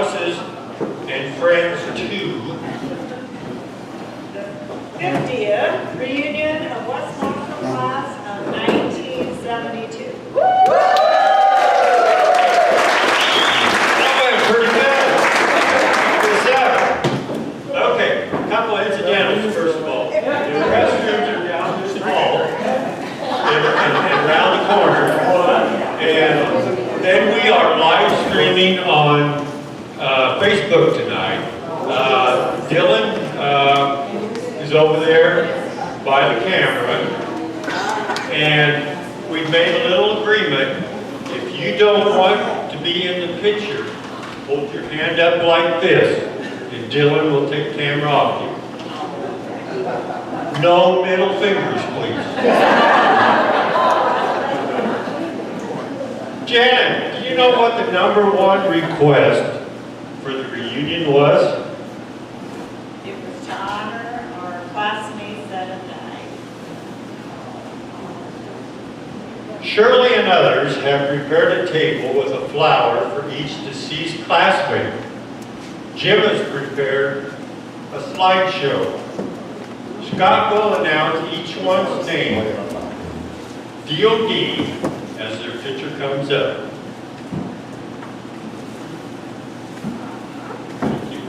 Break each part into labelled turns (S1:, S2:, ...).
S1: spouses and friends to
S2: 50th reunion of West Marshall class of 1972.
S1: Pretty good. Okay, a couple of incidentals first of all. The restrooms are down this hall and around the corner. And then we are live streaming on Facebook tonight. Dylan is over there by the camera. And we've made a little agreement. If you don't want to be in the picture, hold your hand up like this, and Dylan will take the camera off you. No middle fingers, please. Janet, do you know what the #1 request for the reunion was?
S2: It was to honor our classmates that have died.
S1: Shirley and others have prepared a table with a flower for each deceased classmate. Jim has prepared a slideshow. Scott will announce each one's name, DOD, as their picture comes up.
S3: Thank you.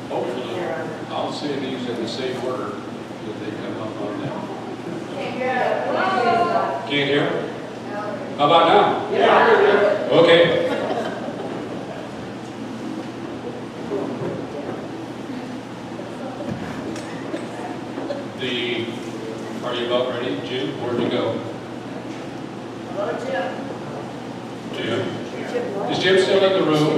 S3: Hopefully, I'll say these in the same order that they come up on now. Can't hear? How about now? Yeah. Okay. Are you about ready, Jim? Where'd you go?
S2: Hello, Jim.
S3: Jim? Is Jim still in the room?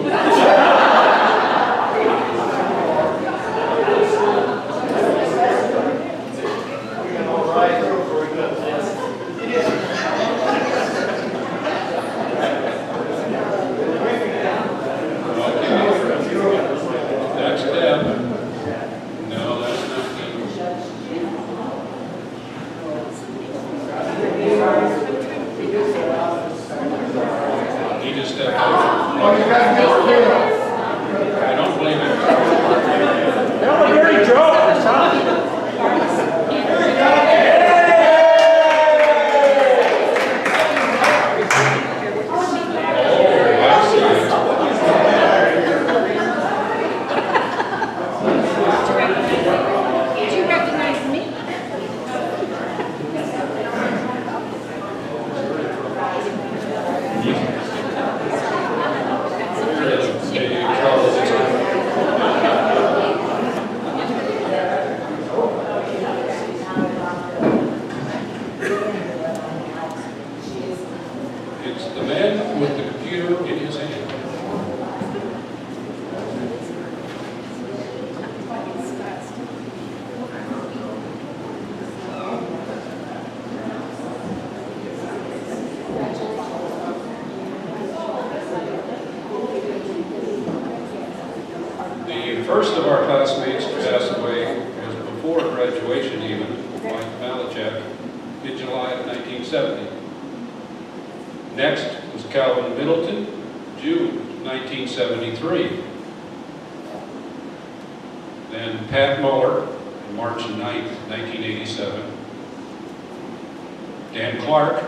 S3: That's Deb. No, that's not me. He just stepped out. I don't blame him.
S4: That was very drunk, son.
S5: Did you recognize me?
S3: It's the man with the computer in his hand. The first of our classmates to pass away was before graduation even, Mike Malachek, in July of 1970. Next was Calvin Middleton, June 1973. Then Pat Muller, March 9th, 1987. Dan Clark,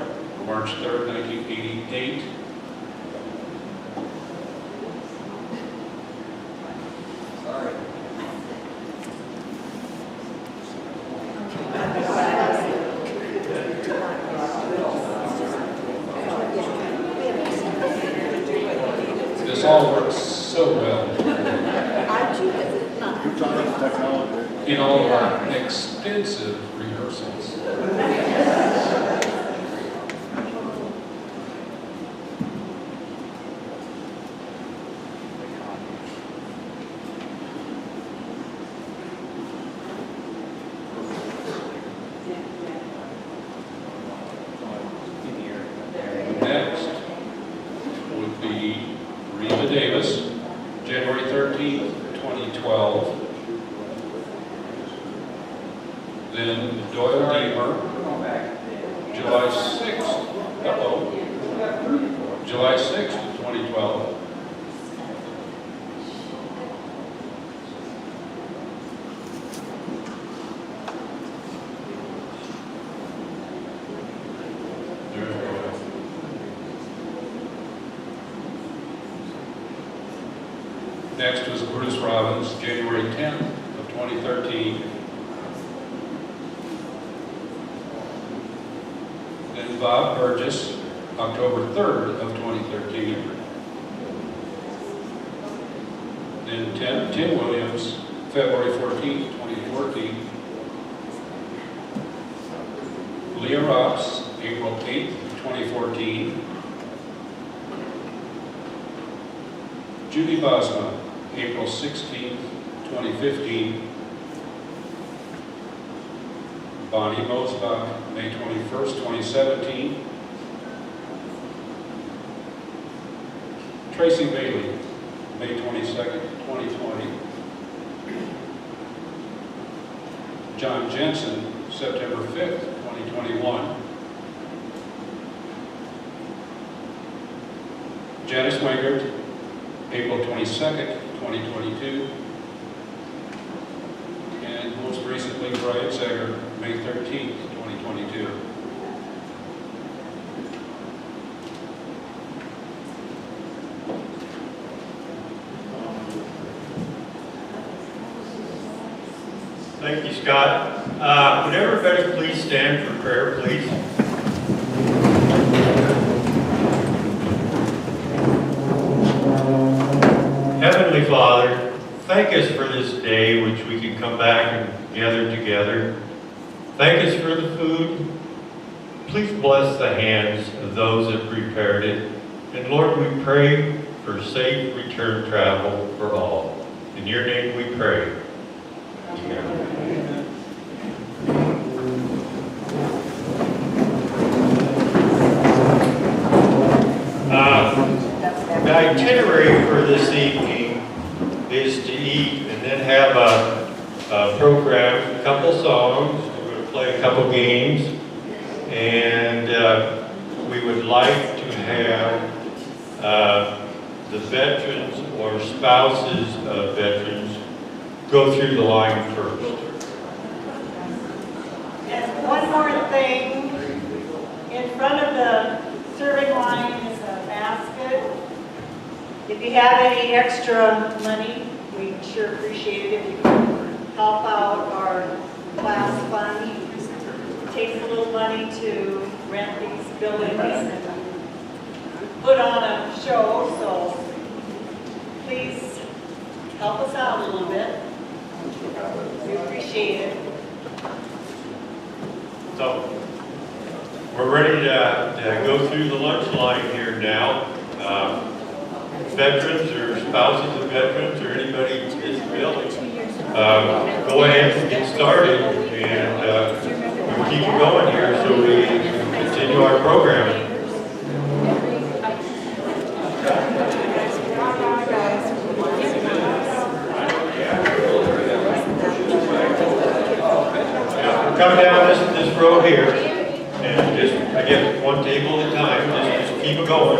S3: March 3rd, 1988. This all works so well in all of our extensive rehearsals. Next would be Reva Davis, January 13th, 2012. Then Doyle Deemer, July 6th, July 6th, 2012. Next was Bruce Robbins, January 10th of 2013. Then Bob Burgess, October 3rd of 2013. Then Tim Williams, February 14th, 2014. Leah Rops, April 8th, 2014. Judy Bosma, April 16th, 2015. Bonnie Mosbach, May 21st, 2017. Tracy Bailey, May 22nd, 2020. John Jensen, September 5th, 2021. Janice Wingert, April 22nd, 2022. And most recently, Brian Sager, May 13th, 2022.
S1: Thank you, Scott. Would everybody please stand for prayer, please? Heavenly Father, thank us for this day which we can come back and gather together. Thank us for the food. Please bless the hands of those that prepared it. And Lord, we pray for safe return travel for all. In your name we pray. Amen. The itinerary for this evening is to eat and then have a program, a couple songs, we're going to play a couple games, and we would like to have the veterans or spouses of veterans go through the line first.
S2: And one more thing, in front of the serving line is a basket. If you have any extra money, we sure appreciate it if you can help out our class fund. It takes a little money to rent these buildings and put on a show, so please help us out a little bit. We appreciate it.
S1: So, we're ready to go through the lunch line here now. Veterans or spouses of veterans or anybody in this building, go ahead and get started, and we'll keep it going here so we continue our program. Come down this row here, and just, again, one table at a time, just keep it going.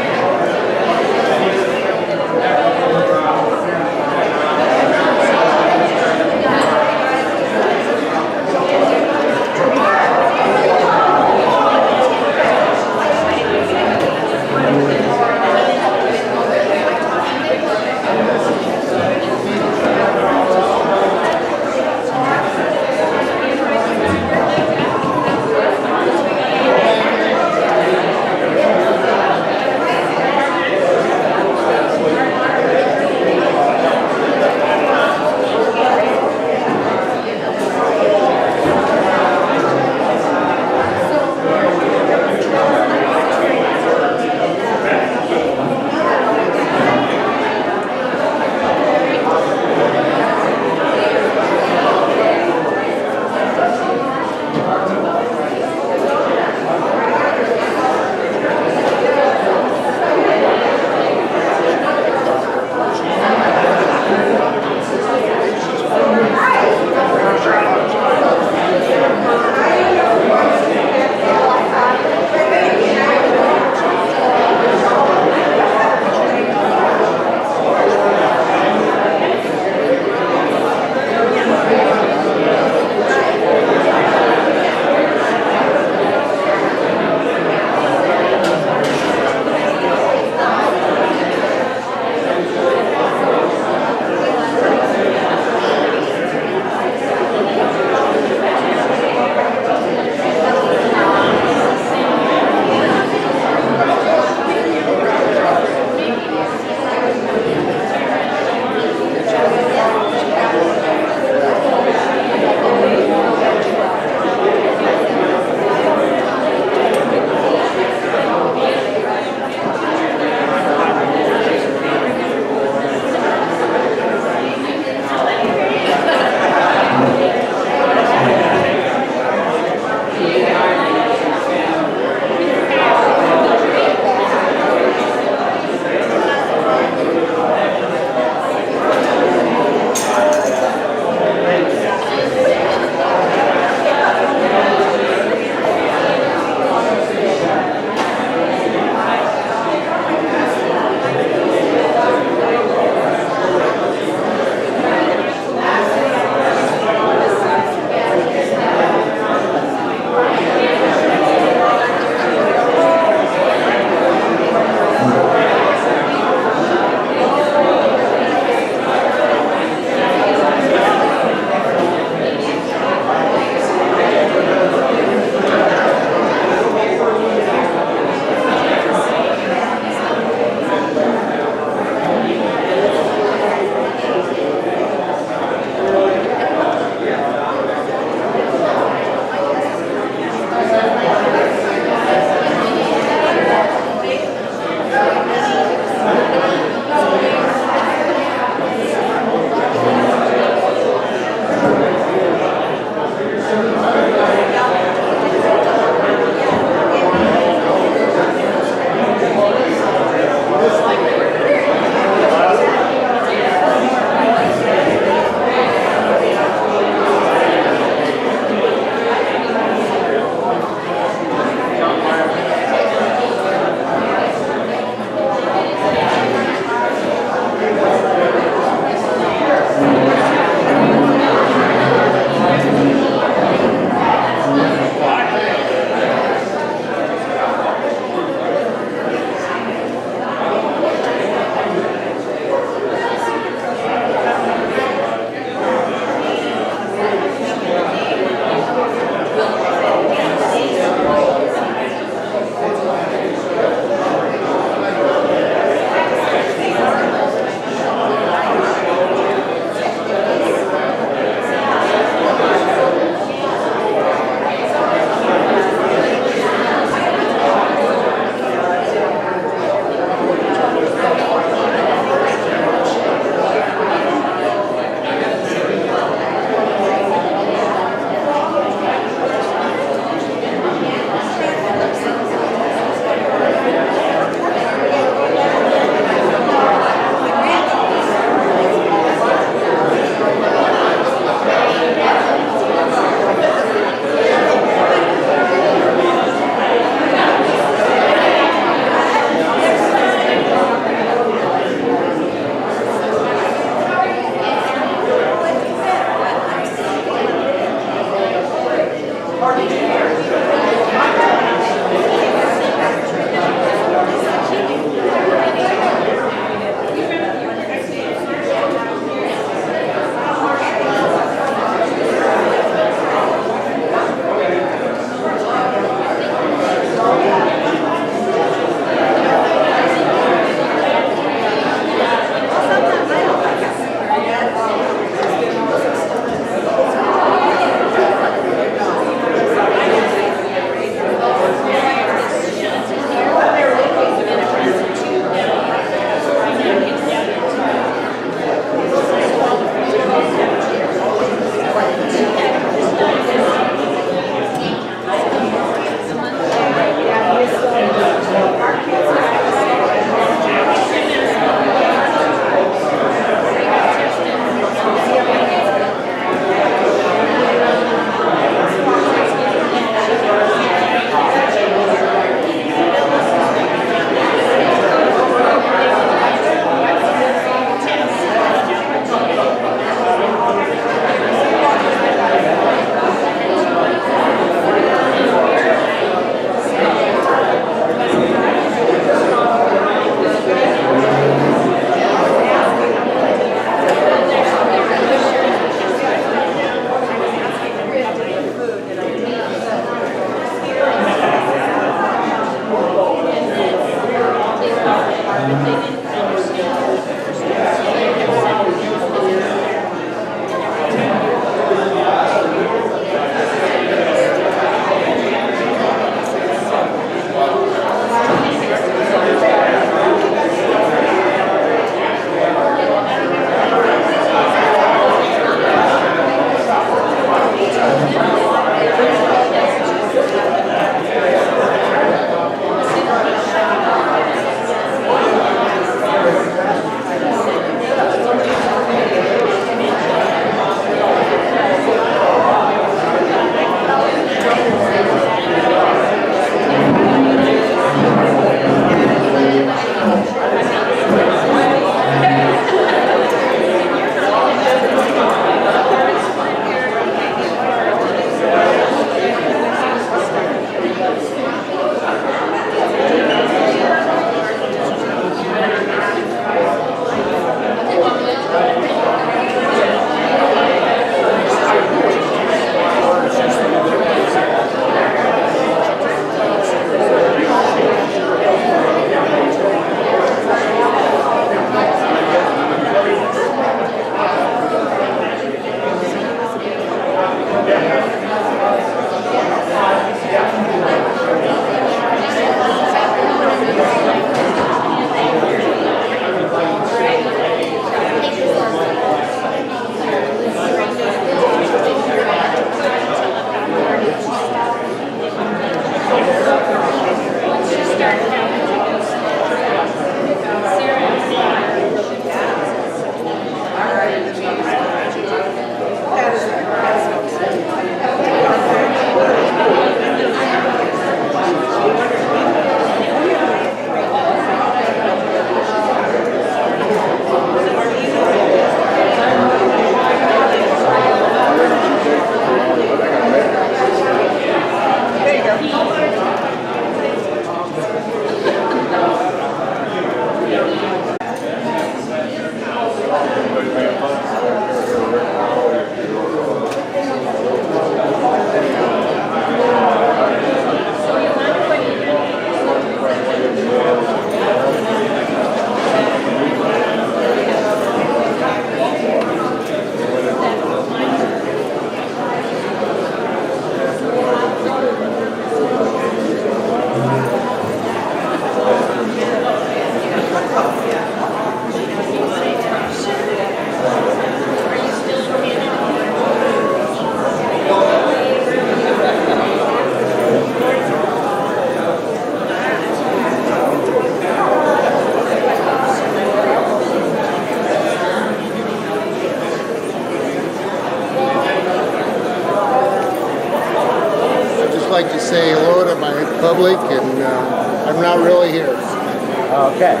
S6: like to say hello to my public, and I'm not really here.
S4: Okay.
S6: I'd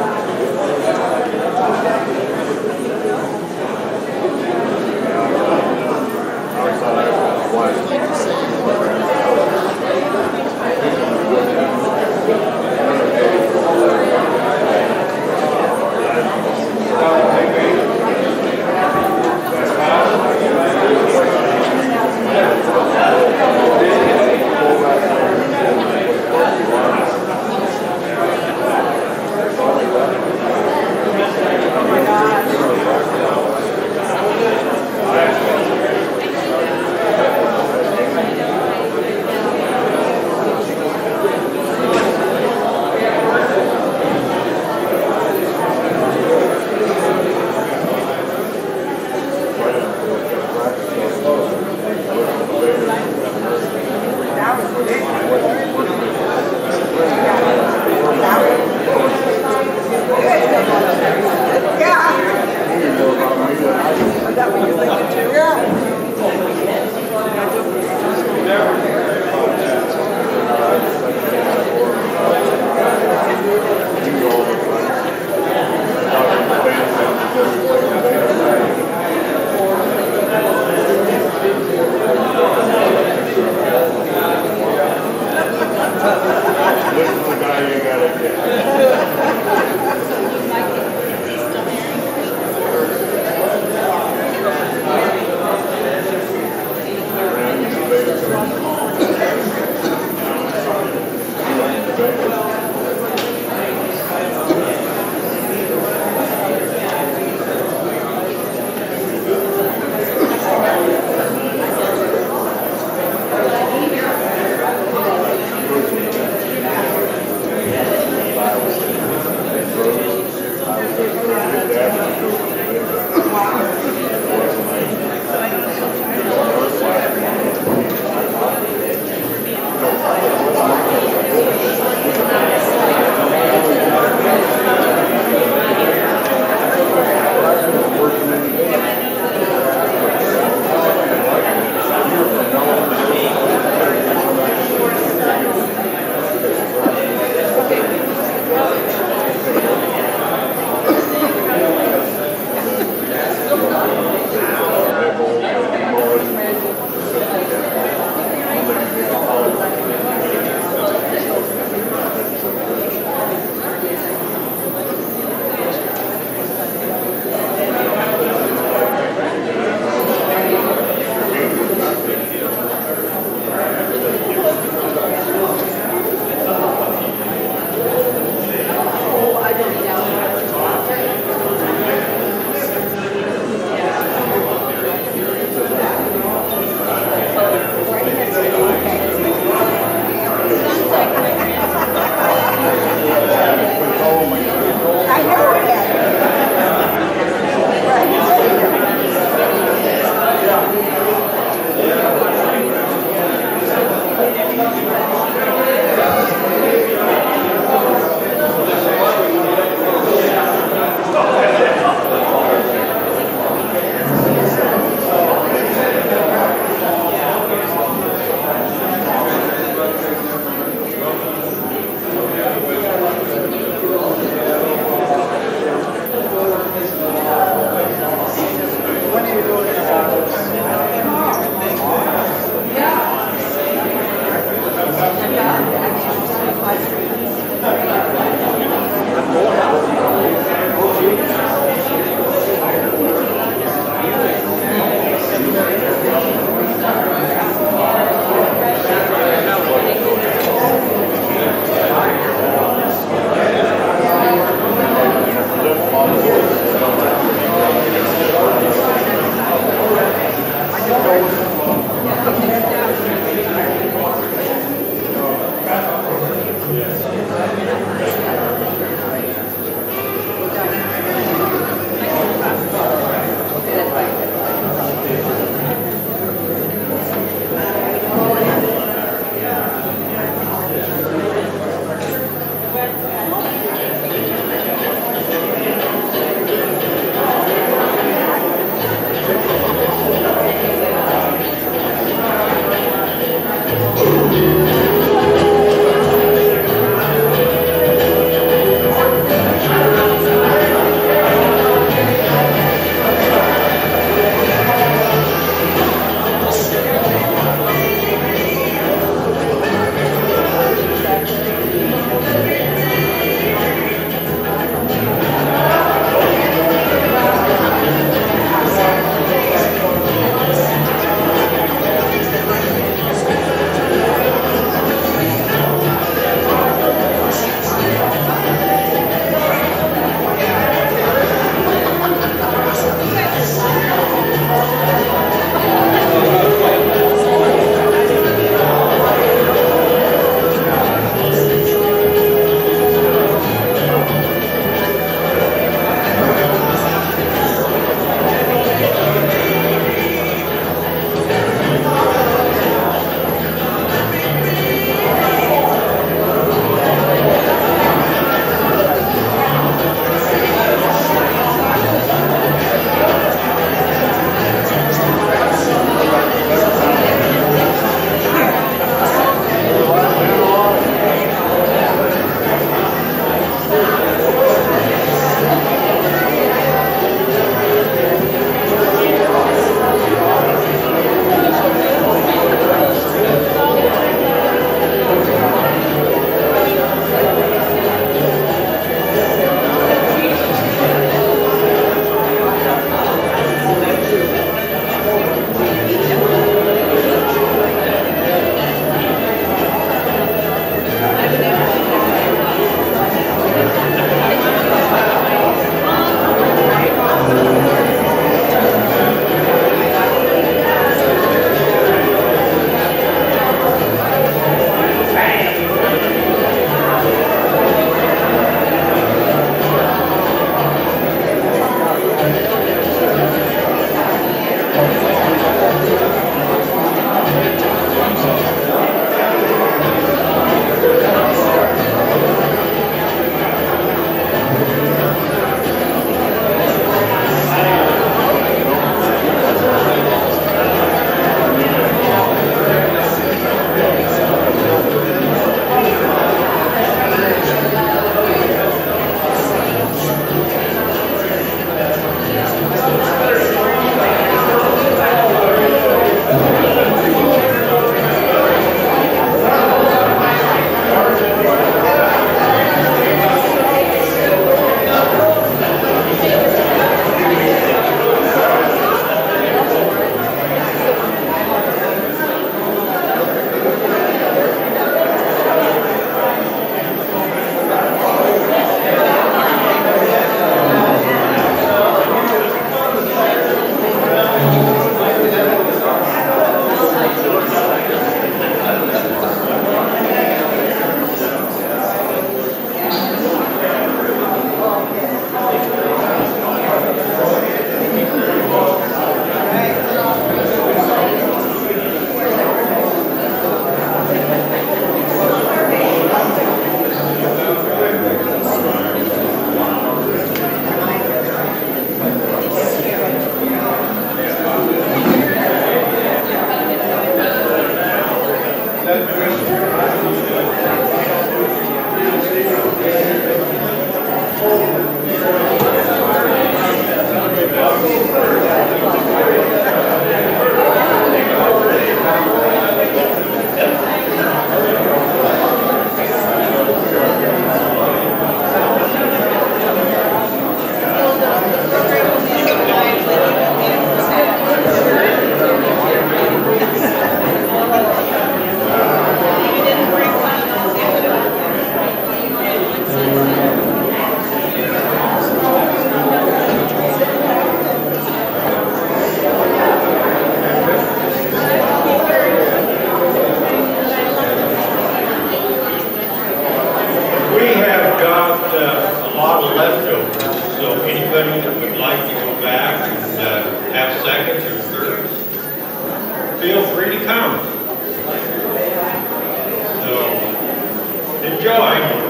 S6: like to say hello.
S1: 2/3, feel free to come. So, enjoy.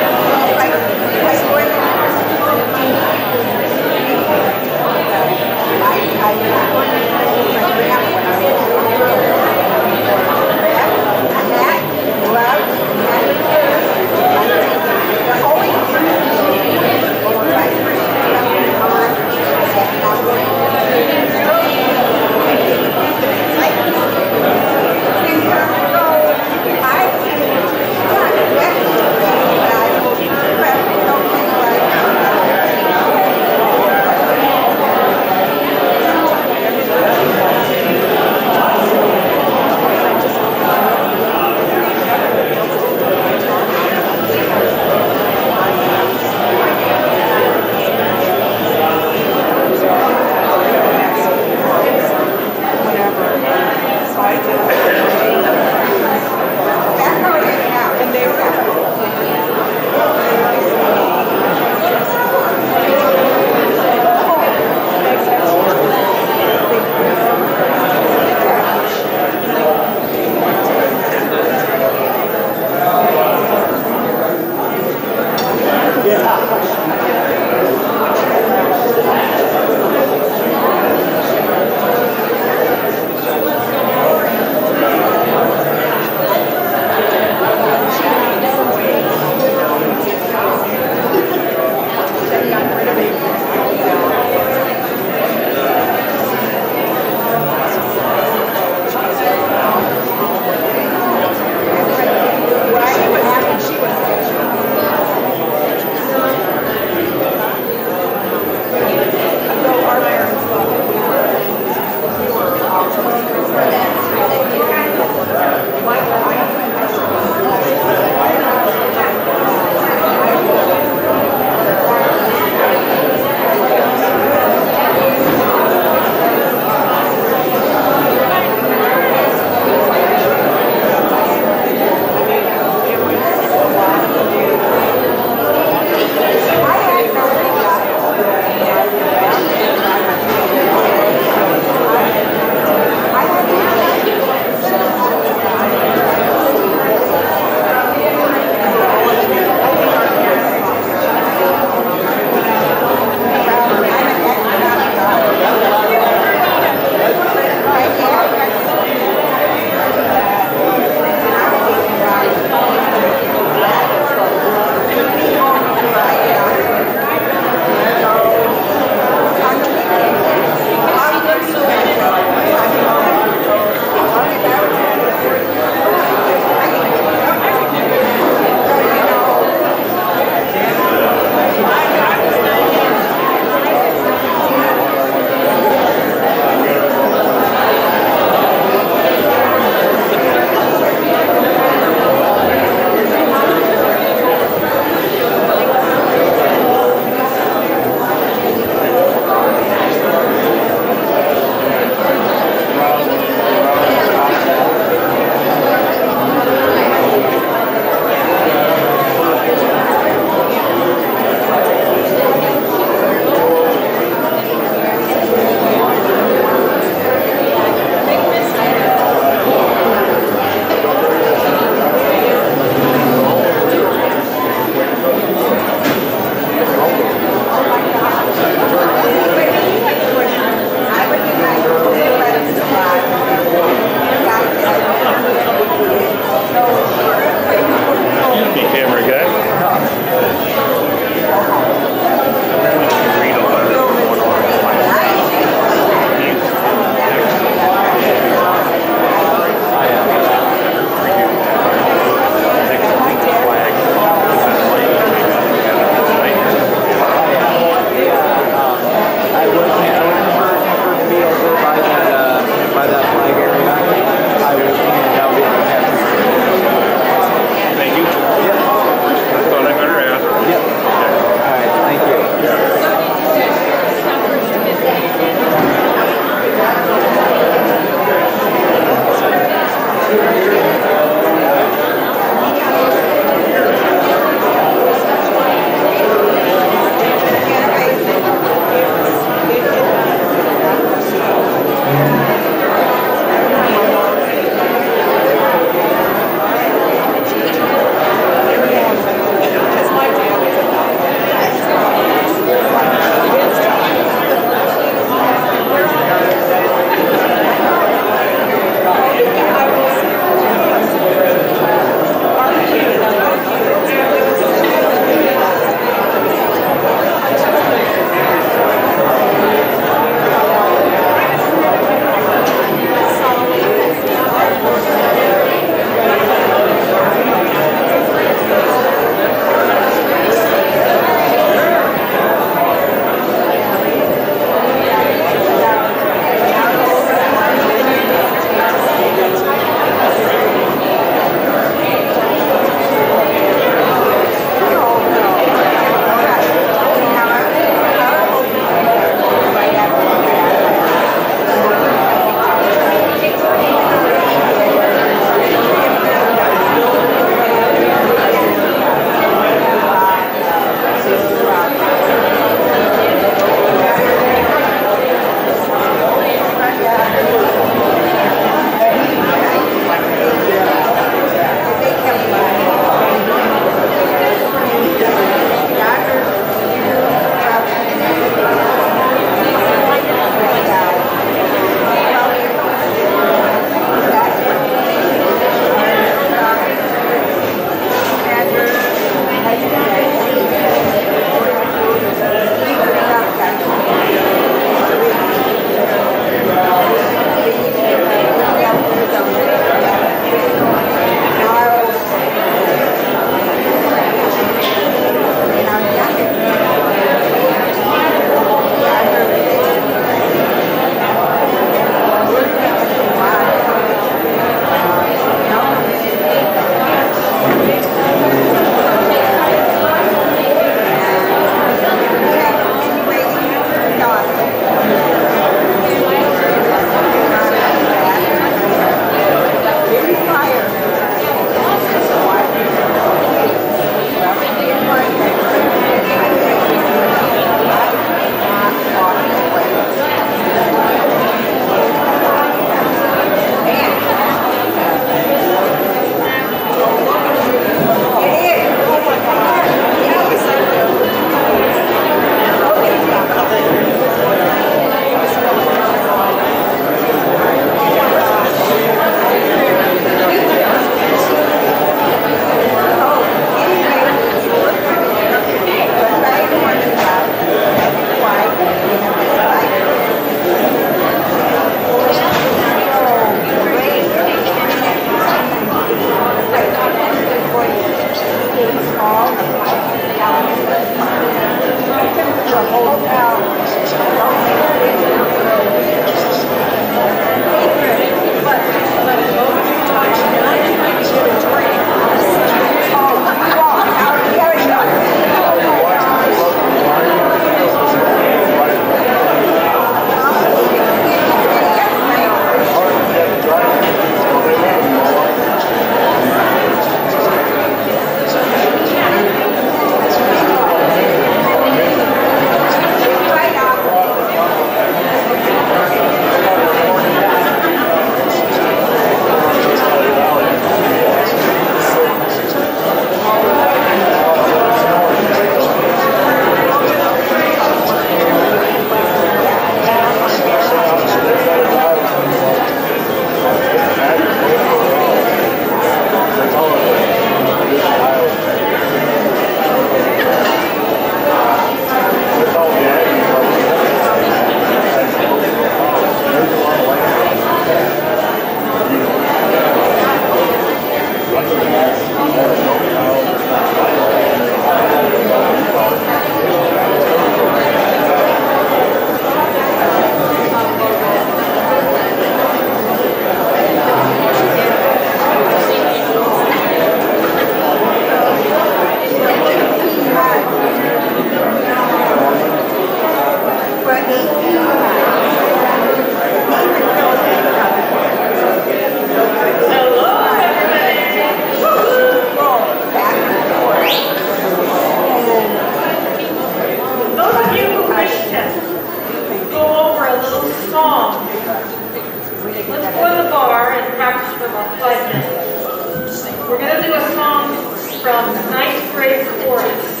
S2: from ninth grade sports.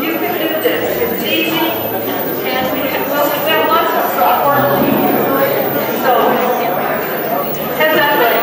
S2: You can do this. It's easy, and we have lots of support. So, head that way.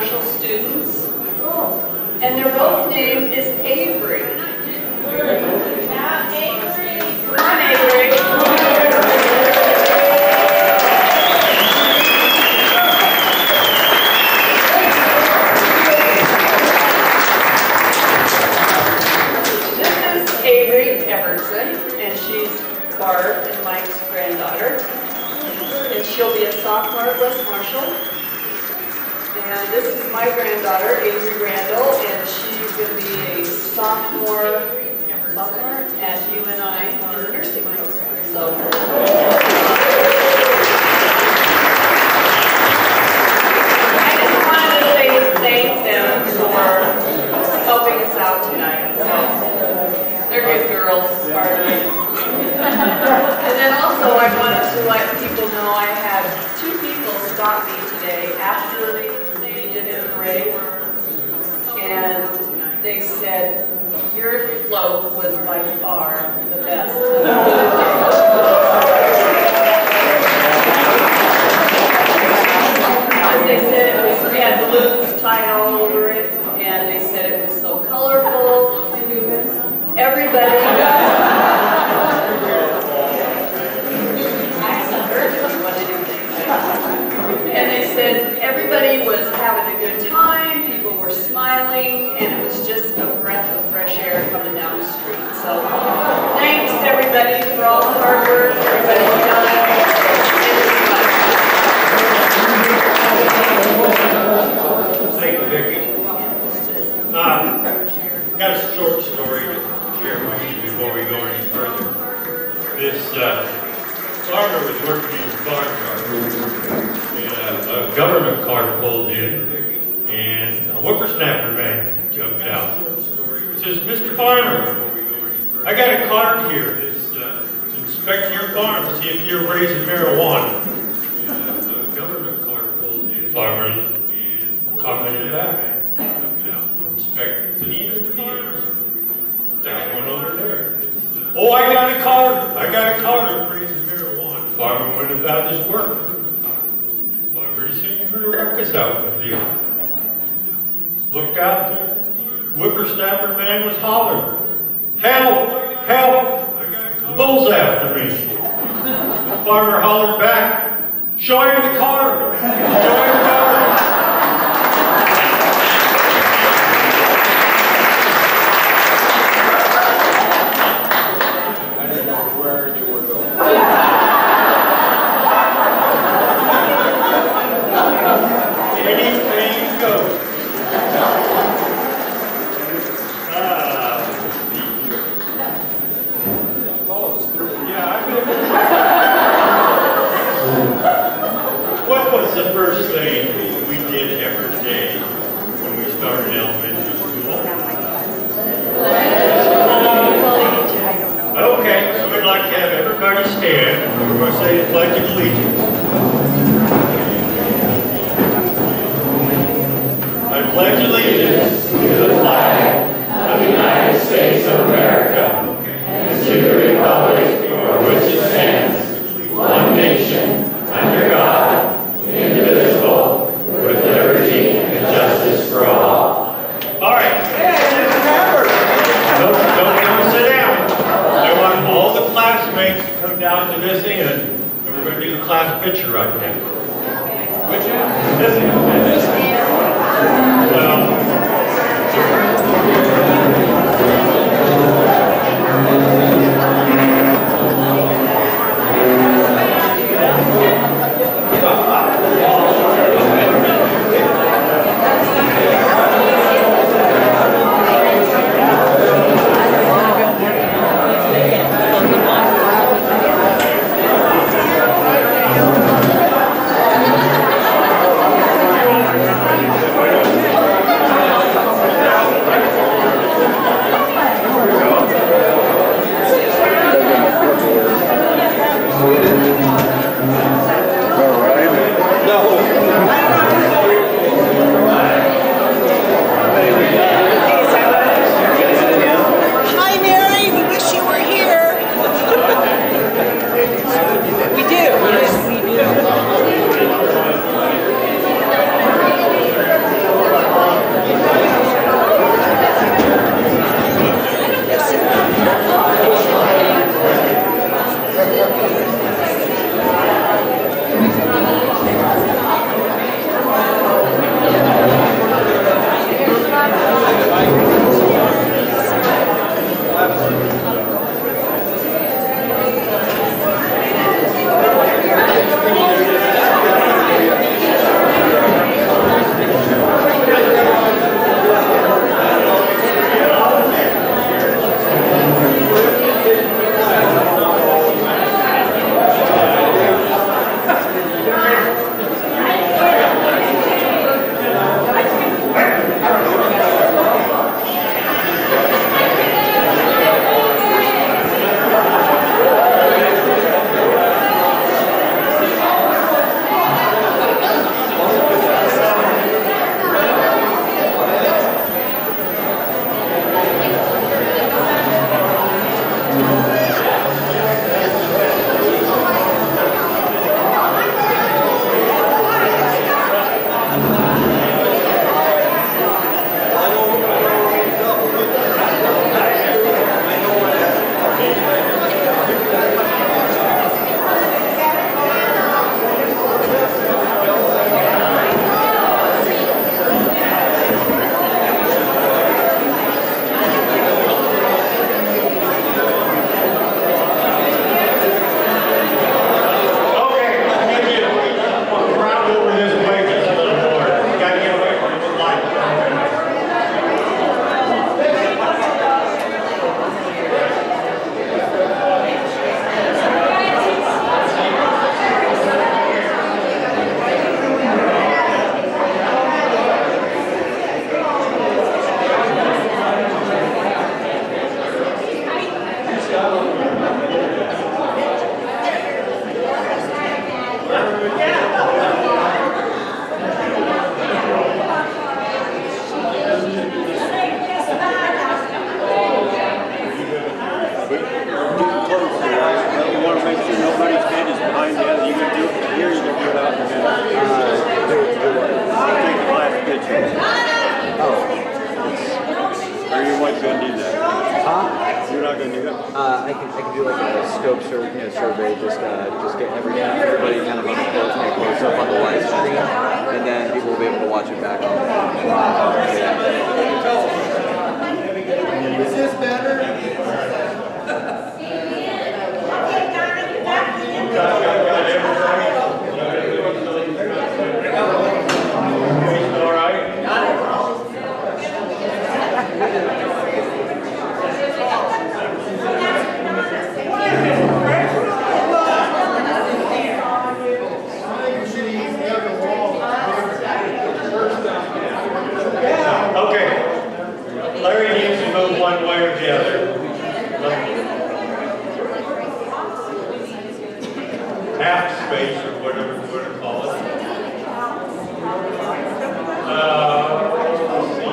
S7: Marshall students. And their both name is Avery.
S2: Now, Avery.
S7: Come on, Avery. This is Avery Everson, and she's Barb and Mike's granddaughter. And she'll be a sophomore at West Marshall. And this is my granddaughter, Avery Randall, and she's going to be a sophomore at UNI in the nursing program. So, I just wanted to say thank them for helping us out tonight. So, they're good girls, And then also I wanted to let people know I had 2 people stop me today after they did the parade, and they said, your float was by far the best. They said we had balloons tied all over it, and they said it was so colorful. Everybody. And they said everybody was having a good time, people were smiling, and it was just a breath of fresh air coming down the street. So thanks everybody for all the hard work, everybody who done it.
S1: Thank you, Vicki. Got a short story to share with you before we go any further. This farmer was working in his barn yard. A government car pulled in, and a whippersnapper man jumped out. He says, Mr. Farmer, I got a card here to inspect your farm to see if you're raising marijuana. A government car pulled in. Farmer commented back. Inspector said, Mr. Farmer, that one over there. Oh, I got a card. I got a card of raising marijuana. Farmer went about his work. Pretty soon you heard a ruckus out in the field. Looked out there. Whippersnapper man was hollering. Help! Help! The bull's after me. The farmer hollered back. Show him the card! Show him the card!
S3: I didn't know where you were going.
S1: Anything goes. What was the first thing we did every day when we started elementary school? Okay, so we'd like to have everybody stand. We're going to say the Pledge of Allegiance. I pledge allegiance to the flag of the United States of America and to the republic for which it stands, one nation, under God, indivisible, with liberty and justice for all. All right. Don't sit down. I want all the classmates to come down to this end, and we're going to do the class picture right now. Which end? This end. This end. Well,
S8: Are your wife gonna do that?
S9: Huh?
S8: You're not gonna do that?
S9: I can do like a scope survey, just get everybody kind of on the close up on the live stream, and then people will be able to watch it back on.
S6: Is this better?
S1: Got everybody? All right? Okay. Larry needs to move one way or the other. Half space or whatever you want to call it. Let's see.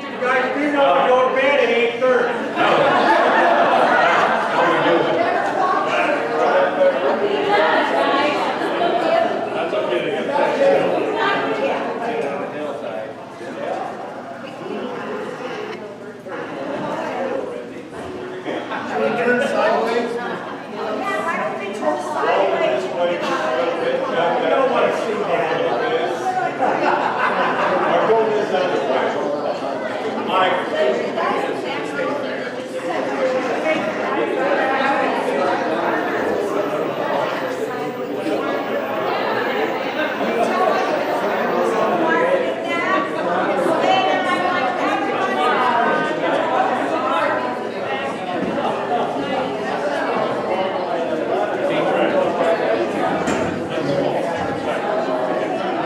S4: You guys do know to go to bed at 8:30.
S1: How we doing? That's okay to get that.
S6: Turn sideways.
S1: Roll this way just a little bit.
S4: I don't want to see that.
S1: Or go this other way. Mike.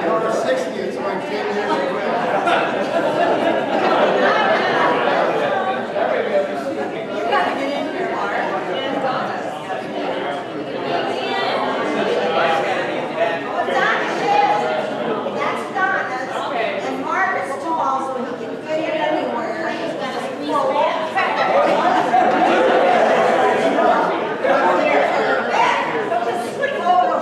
S6: Number 60, it's like 10 years away.
S5: That's Donna's, and Marcus too also, he can fit it anywhere, he's gonna squeeze that. Just quick photo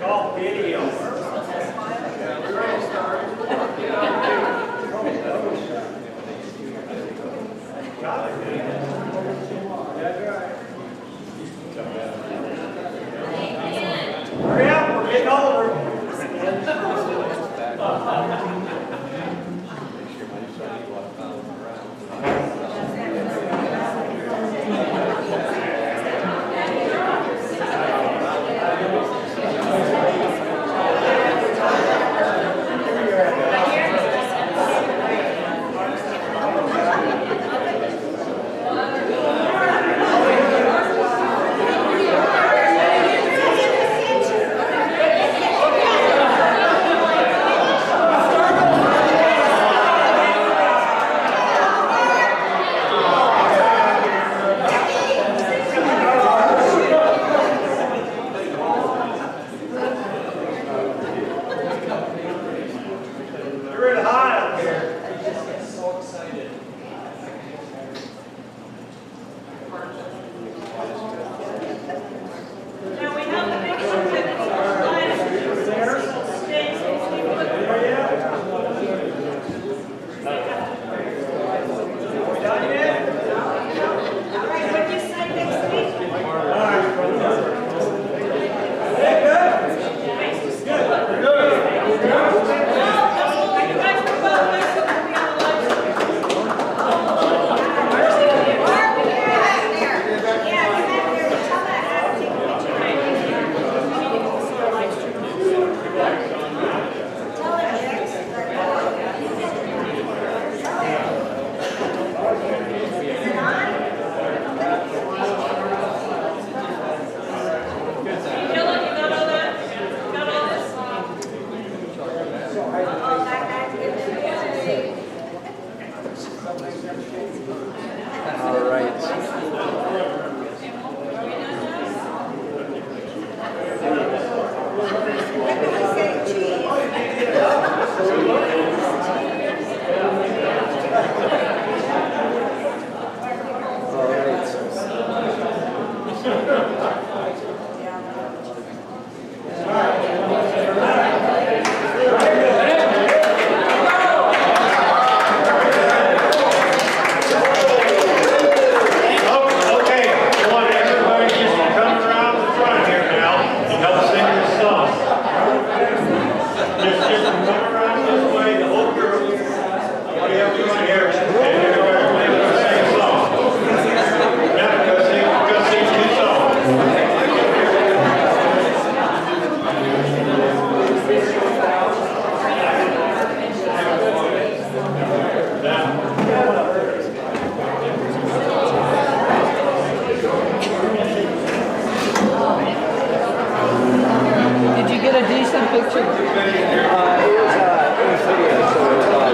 S4: Call video. Hurry up, we're getting over. picture?
S9: It was video, so it was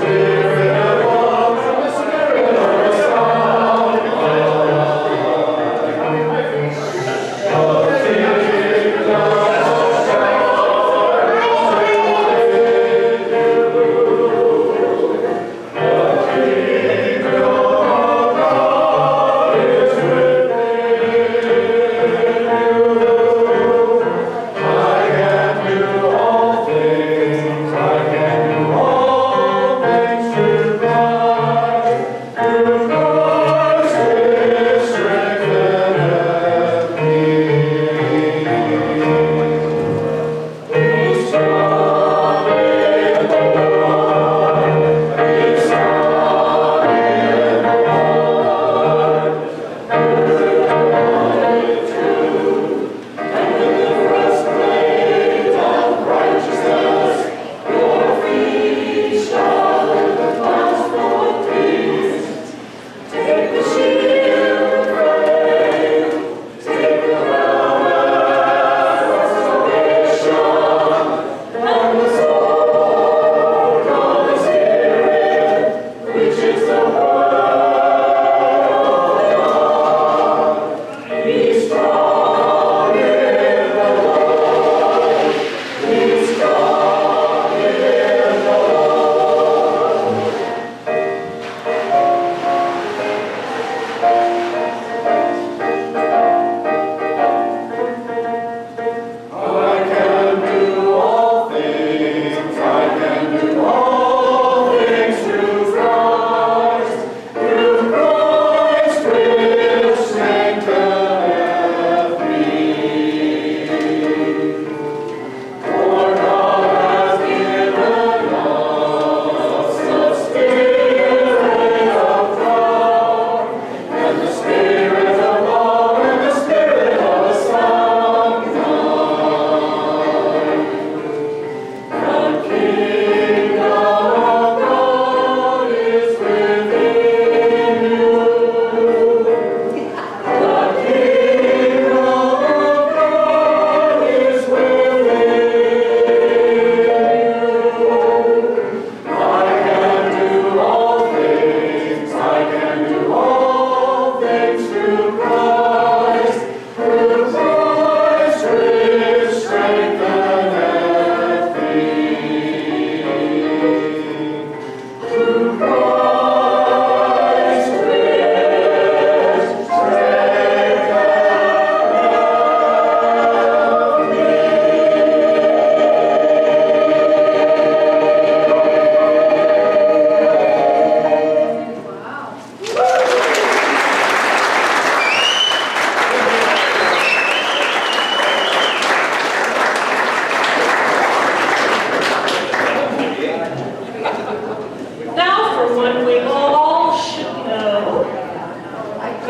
S10: Spirit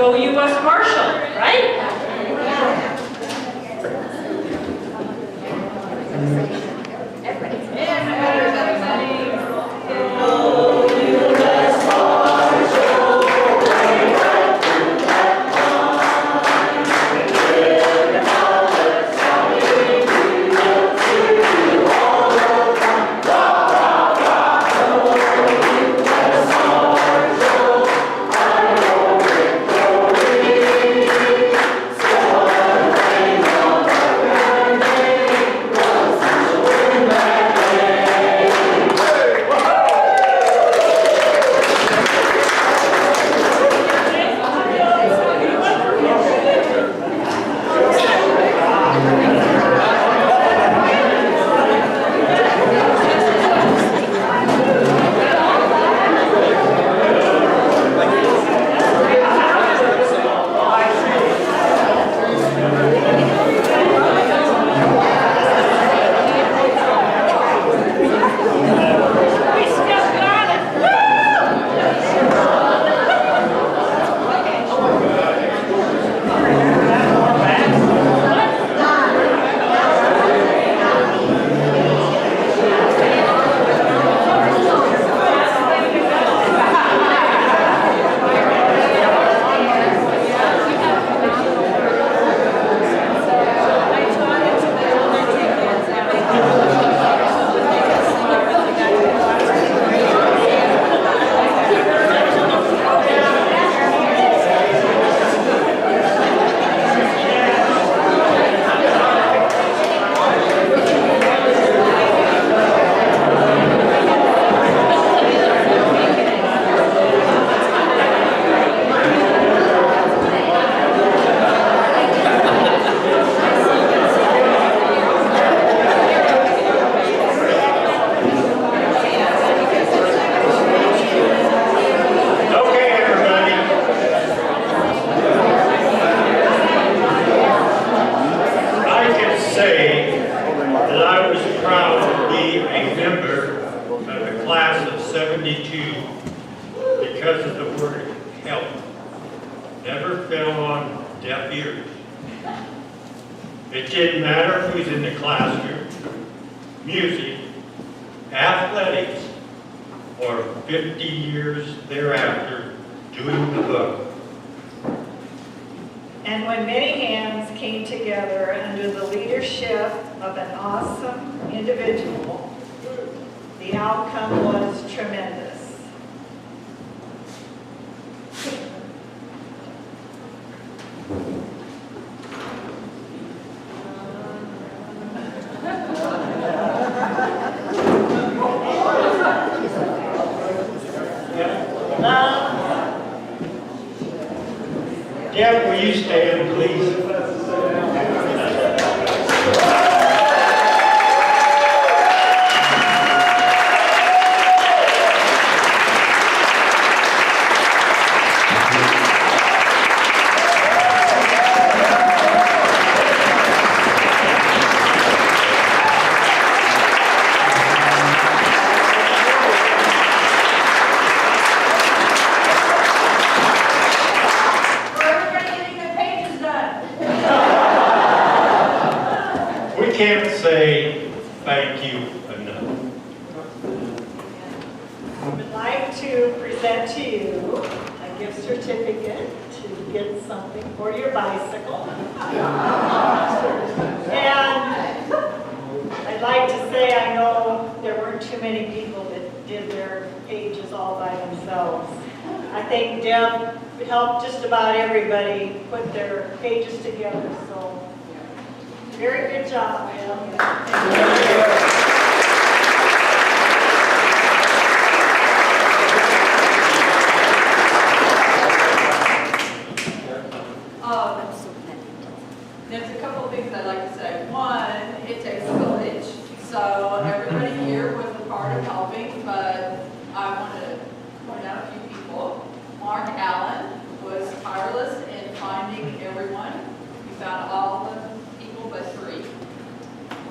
S2: Go you West Marshall, right?
S1: because of the word help never fell on deaf ears. It didn't matter who's in the classroom, music, athletics, or 50 years thereafter doing the book.
S2: And when many hands came together under the leadership of an awesome individual, the outcome was tremendous.
S1: Deb, will you stand, please? We can't say thank you enough.
S2: I would like to present to you a gift certificate to get something for your bicycle. And I'd like to say I know there weren't too many people that did their pages all by themselves. I think Deb helped just about everybody put their pages together, so very good job, Deb.
S7: There's a couple of things I'd like to say. One, it takes a village, so everybody here was a part of helping, but I want to point out a few people. Mark Allen was tireless in finding everyone. He found all the people but 3.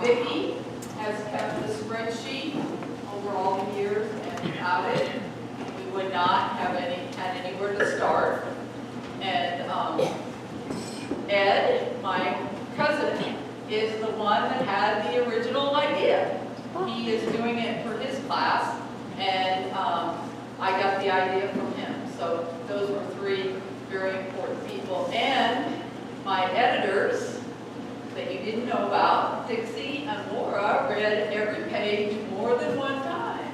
S7: Vicki has kept the spreadsheet over all the years, and without it, we would not have had anywhere to start. And
S10: one that had the original idea. He is doing it for his class, and I got the idea from him. So those were three very important people. And my editors that you didn't know about, Dixie and Laura, read every page more than one time.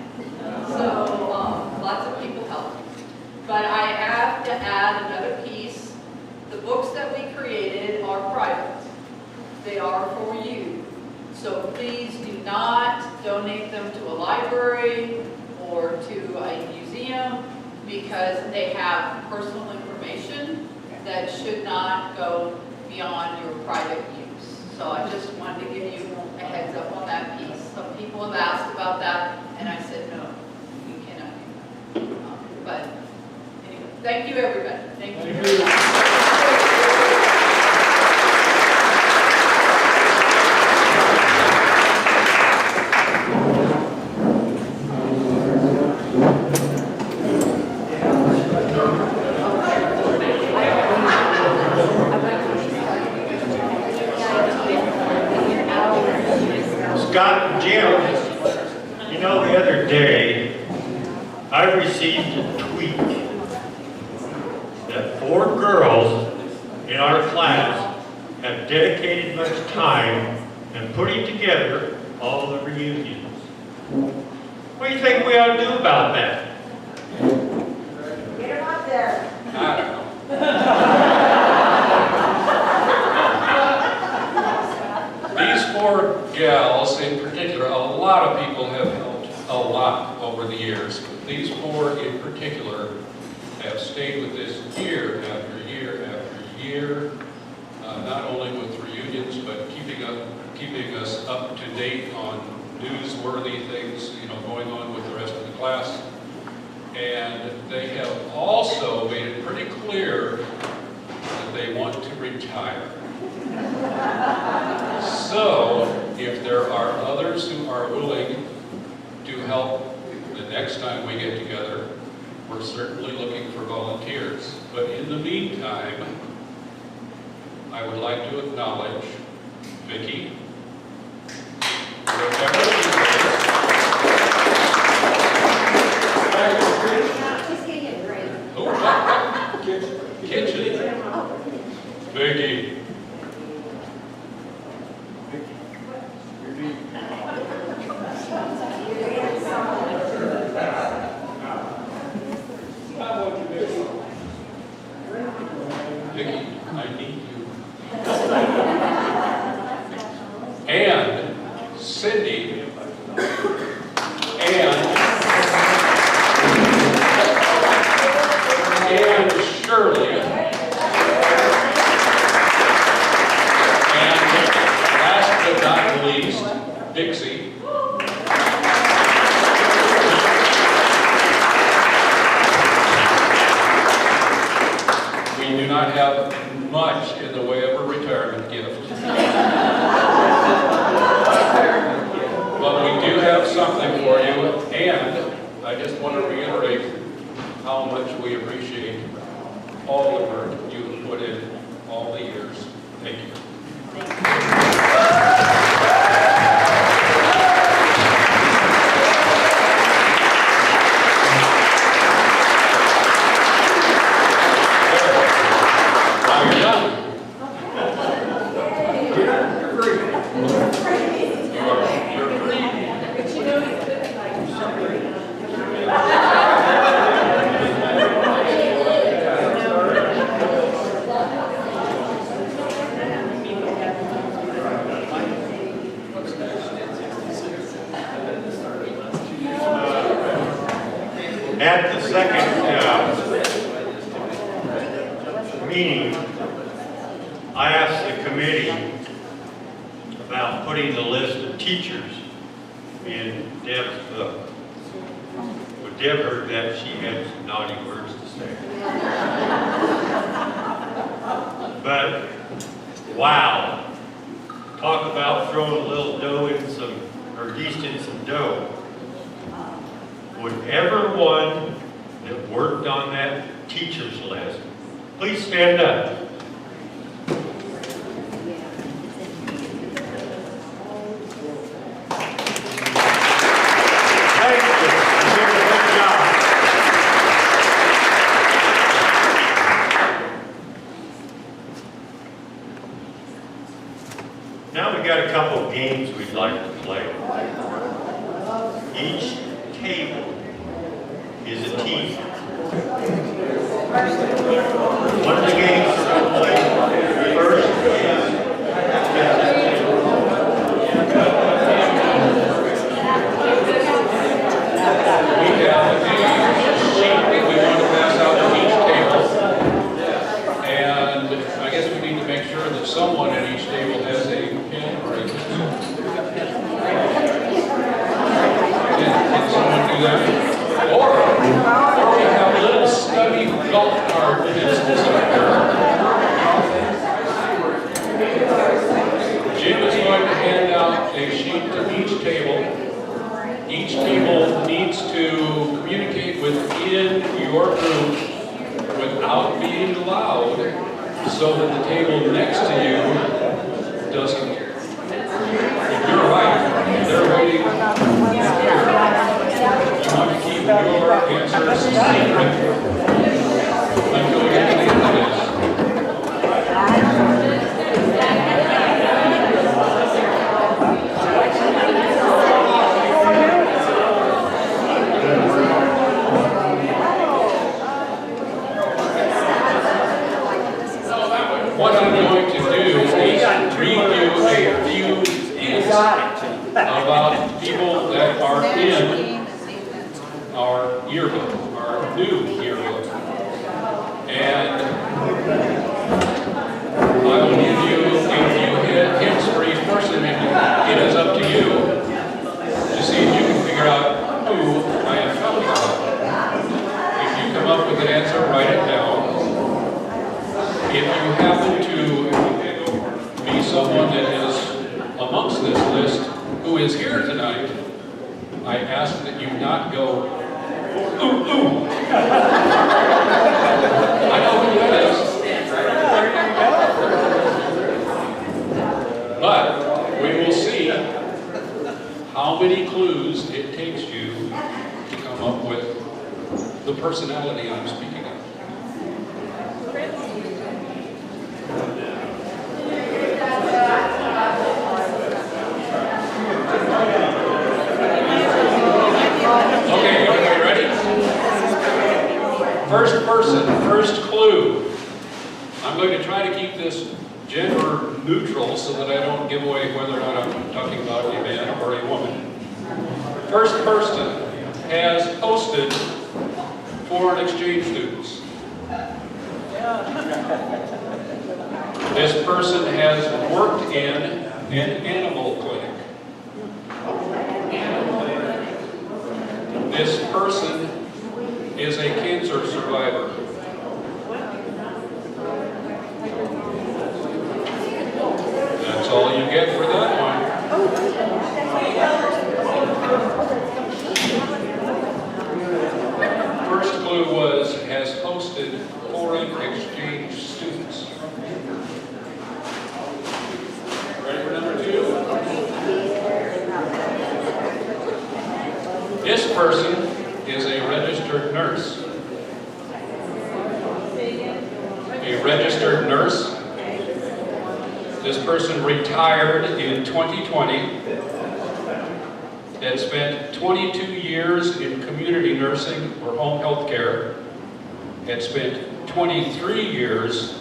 S10: So lots of people helped. But I have to add another piece. The books that we created are private. They are for you. So please do not donate them to a library or to a museum, because they have personal information that should not go beyond your private use. So I just wanted to give you a heads up on that piece. Some people have asked about that, and I said, no, you cannot do that. But anyway, thank you, everybody. Thank you.
S1: Scott and Jim, you know, the other day, I received a tweet that 4 girls in our class have dedicated much time in putting together all the reunions. What do you think we ought to do about that?
S5: Get him up there.
S3: I don't know. These 4 gals in particular, a lot of people have helped a lot over the years. These 4 in particular have stayed with us year after year after year, not only with reunions, but keeping us up to date on newsworthy things, you know, going on with the rest of the class. And they have also made it pretty clear that they want to retire. So, if there are others who are willing to help the next time we get together, we're certainly looking for volunteers. But in the meantime, I would like to acknowledge Vicki, wherever she
S5: She's getting great.
S3: is. Oh, kitchen. Vicki. Vicki, I need you. And Cindy, and Shirley, and last but not least, Dixie. We do not have much in the way of a retirement gift. But we do have something for you, and I just want to reiterate how much we appreciate all the work you have put in all the years. Thank you. Now you're done. You're free.
S1: At the second meeting, I asked the committee about putting the list of teachers in Deb's book. When Deb heard that, she had some naughty words to say. But, wow, talk about throwing a little dough in some, or yeast in some dough. Would everyone that worked on that teacher's list, please stand up. Now we got a couple of games we'd like to play. Each table is a team. One of the games we're going to play first is
S3: We have a sheet that we want to pass out to each table. And I guess we need to make sure that someone at each table has a pen or a pencil. Can someone do that? Or we have little stubby golf cart pencils up there. Jim is going to hand out a sheet to each table. Each table needs to communicate within your group without being loud, so that the table next to you doesn't hear. You're right, they're waiting here. You want to keep your answers secret until we get to the end of this. What I'm going to do is read you a few things about people that are in our yearbook, our new yearbook. And I will give you a few hints for each person, and it is up to you to see if you can figure out who I am talking about. If you come up with an answer, write it down. If you happen to be someone that is amongst this list who is here tonight, I ask that you not go, ooh, ooh. I know who that is. But we will see how many clues it takes you to come up with the personality I'm speaking of. Okay, everybody ready? First person, first clue. I'm going to try to keep this gender neutral so that I don't give away whether or not I'm talking about a man or a woman. First person has hosted foreign exchange students. This person has worked in an animal clinic. This person is a cancer survivor. That's all you get for that one. First clue was has hosted foreign exchange students. Ready for number two? This person is a registered nurse. A registered nurse. This person retired in 2020 and spent 22 years in community nursing or home health care, and spent 23 years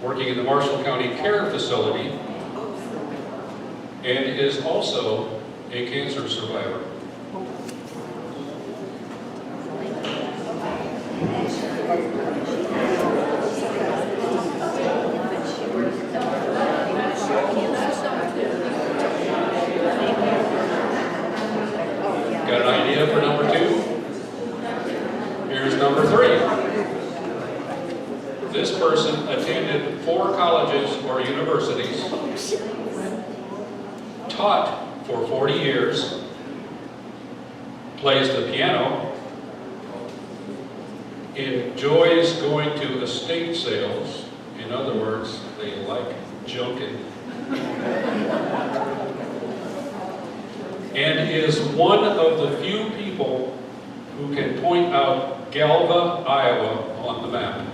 S3: working in the Marshall County Care Facility, and is also a cancer survivor. Got an idea for number two? Here's number three. This person attended 4 colleges or universities, taught for 40 years, plays the piano, enjoys going to estate sales. In other words, they like junking. And is one of the few people who can point out Galva, Iowa on the map.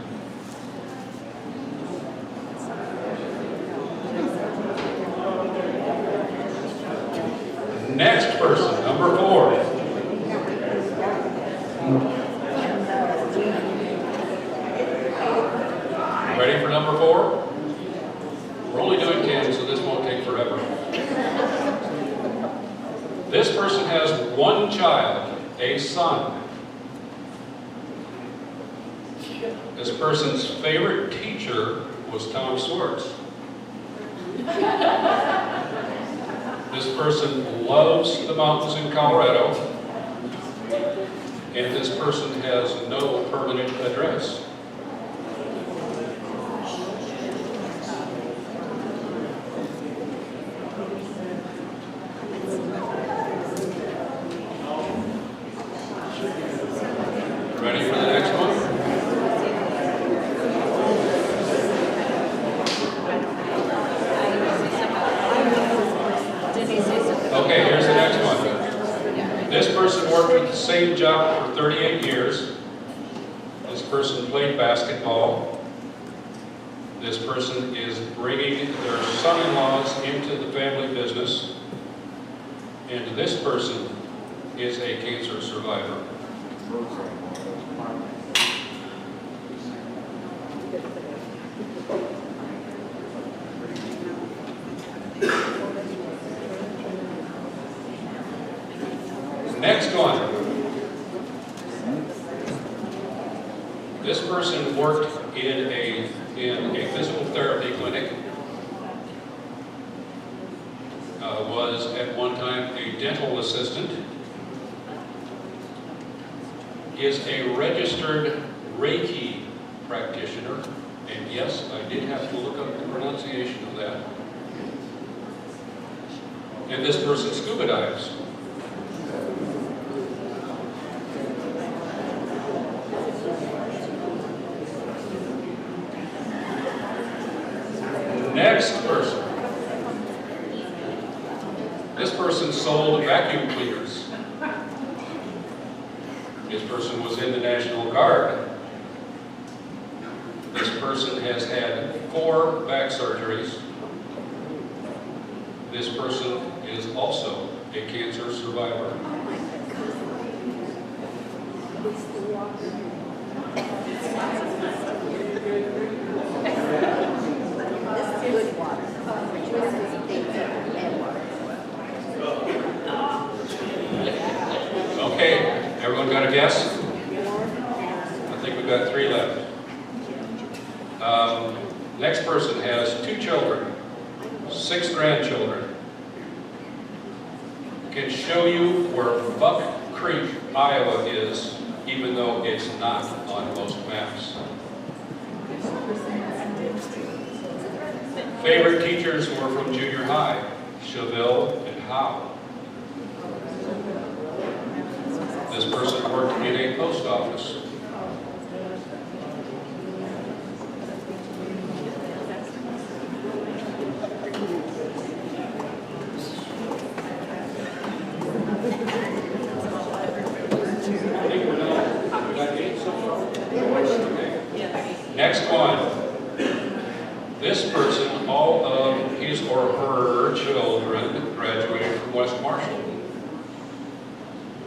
S3: Next person, number 4. Ready for number 4? We're only doing 10, so this won't take forever. This person has one child, a son. This person's favorite teacher was Tom Swartz. This person loves the mountains in Colorado. And this person has no permanent address. Ready for the next one? Okay, here's the next one. This person worked at the same job for 38 years. This person played basketball. This person is bringing their son-in-laws into the family business. And this person is a cancer survivor. Next one. This person worked in a physical therapy clinic. Was at one time a dental assistant. Is a registered Reiki practitioner. And yes, I did have to look up the pronunciation of that. And this person scuba dives. Next person. This person sold vacuum cleaners. This person was in the National Guard. This person has had 4 back surgeries. This person is also a cancer survivor. Okay, everyone got a guess? I think we've got 3 left. Next person has 2 children, 6 grandchildren. Can show you where Buck Creek, Iowa is, even though it's not on most maps. Favorite teachers were from junior high, Cheville and Howe. This person worked in a post office. Next one. This person, all of his or her children graduated from West Marshall.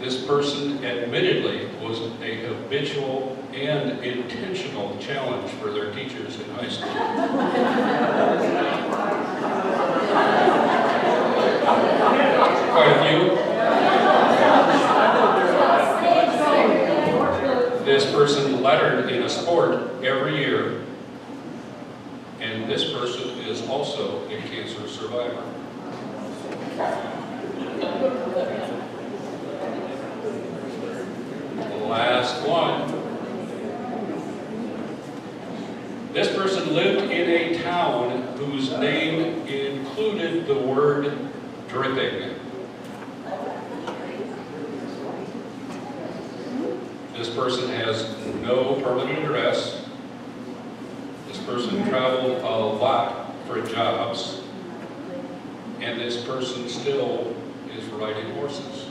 S3: This person admittedly was a habitual and intentional challenge for their teachers in high school. Quite a few. This person lettered in a sport every year. And this person is also a cancer survivor. Last one. This person lived in a town whose name included the word dripping. This person has no permanent address. This person traveled a lot for jobs. And this person still is riding horses.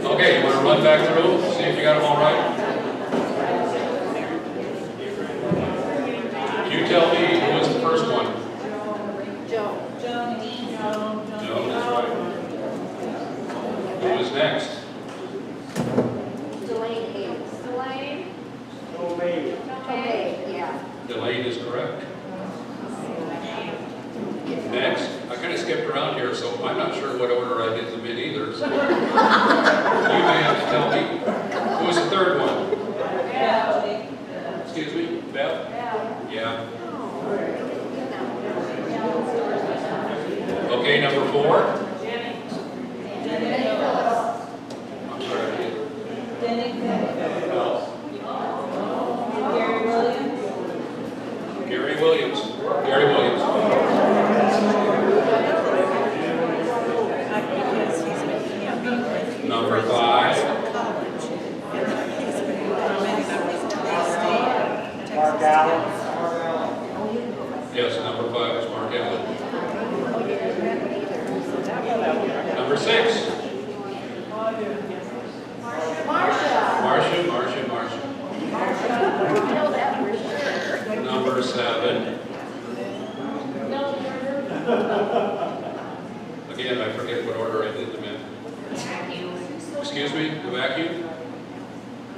S3: Okay, you want to run back through? See if you got them all right? You tell me who was the first one. Joe, that's right. Who was next? Delane is correct. Next, I kind of skipped around here, so I'm not sure what order I did them in either. So you may have to tell me. Who was the third one? Excuse me, Beth? Yeah. Okay, number 4. I'm sorry. Gary Williams. Gary Williams. Number 5.
S4: Mark Allen.
S3: Yes, number 5 is Mark Allen. Number 6. Marcia. Number 7. Again, I forget what order I did them in. Excuse me, the vacuum?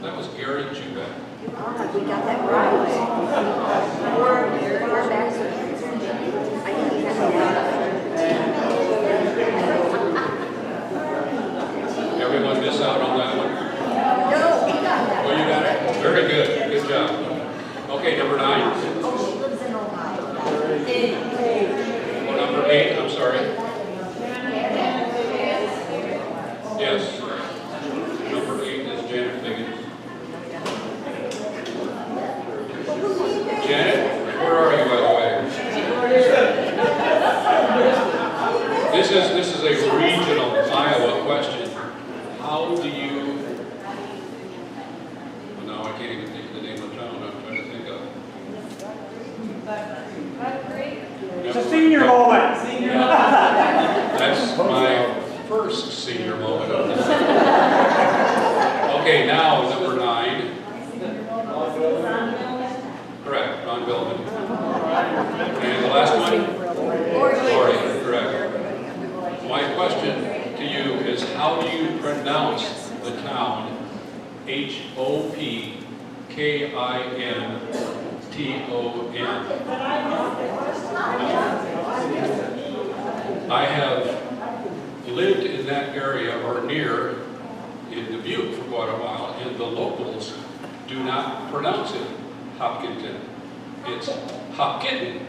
S3: That was Gary Jubak.
S5: We got that right. We're back. I think we have
S3: Everyone miss out on that one?
S5: No, we got that.
S3: Oh, you got it? Very good. Good job. Okay, number 9.
S5: Oh, she lives in Ohio.
S3: Oh, number 8, I'm sorry. Yes. Number 8 is Janet Higgins. Janet, where are you, by the way? This is a regional Iowa question. How do you... Well, no, I can't even think of the name of the town I'm trying to think of.
S4: It's a senior moment.
S3: That's my first senior moment of this. Okay, now number 9. Correct, Ron Billman. And the last one? Lori, correct. My question to you is, how do you pronounce the town Hokinton? I have lived in that area or near in Dubuque for quite a while, and the locals do not pronounce it Hopkinton. It's Hopkinton.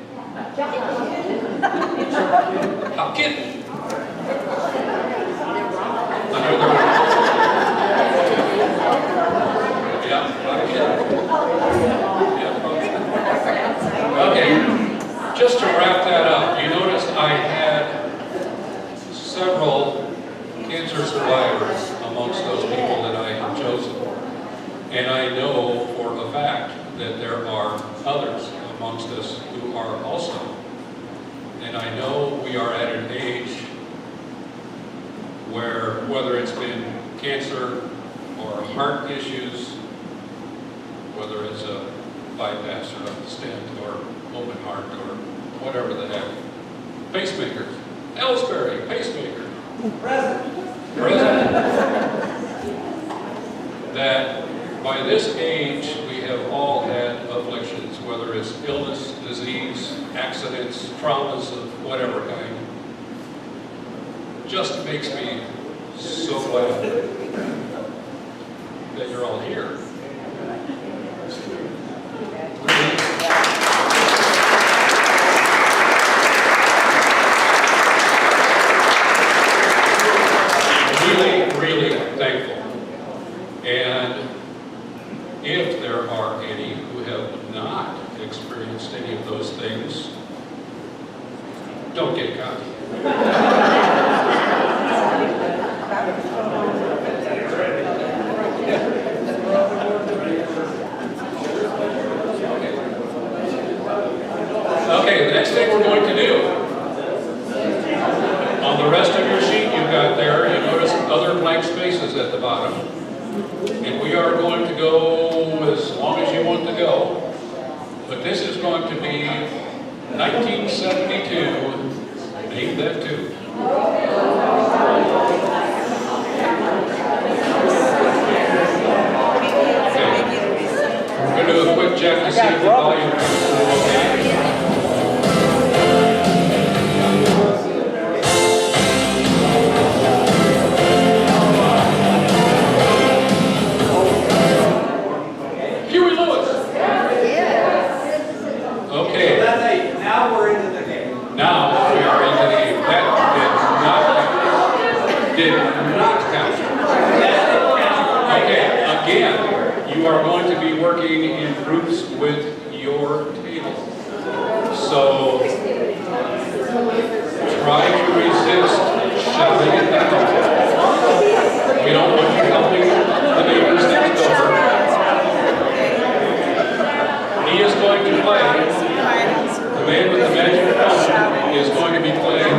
S3: Hopkinton. Yeah, Hopkinton. Okay, just to wrap that up, you noticed I had several cancer survivors amongst those people that I have chosen. And I know for a fact that there are others amongst us who are also. And I know we are at an age where, whether it's been cancer or heart issues, whether it's a bypass or a stent or open heart or whatever the heck, pacemakers, Ellsbury, pacemaker, present, that by this age we have all had afflictions, whether it's illness, disease, accidents, traumas of whatever kind. Just makes me so glad that you're all here. Really thankful. And if there are any who have not experienced any of those things, don't get cocky. Okay, the next thing we're going to do, on the rest of your sheet you've got there, you notice other blank spaces at the bottom. And we are going to go as long as you want to go. But this is going to be 1972. Name that too. We're going to do a quick check to see if the volume comes through okay. Huey Lewis. Okay.
S4: Now we're into the game.
S3: Now we are into the game. That did not count. Okay, again, you are going to be working in groups with your table. So try to resist shouting it down. We don't want you helping the neighbors next door. He is going to play, the man with the magic phone is going to be playing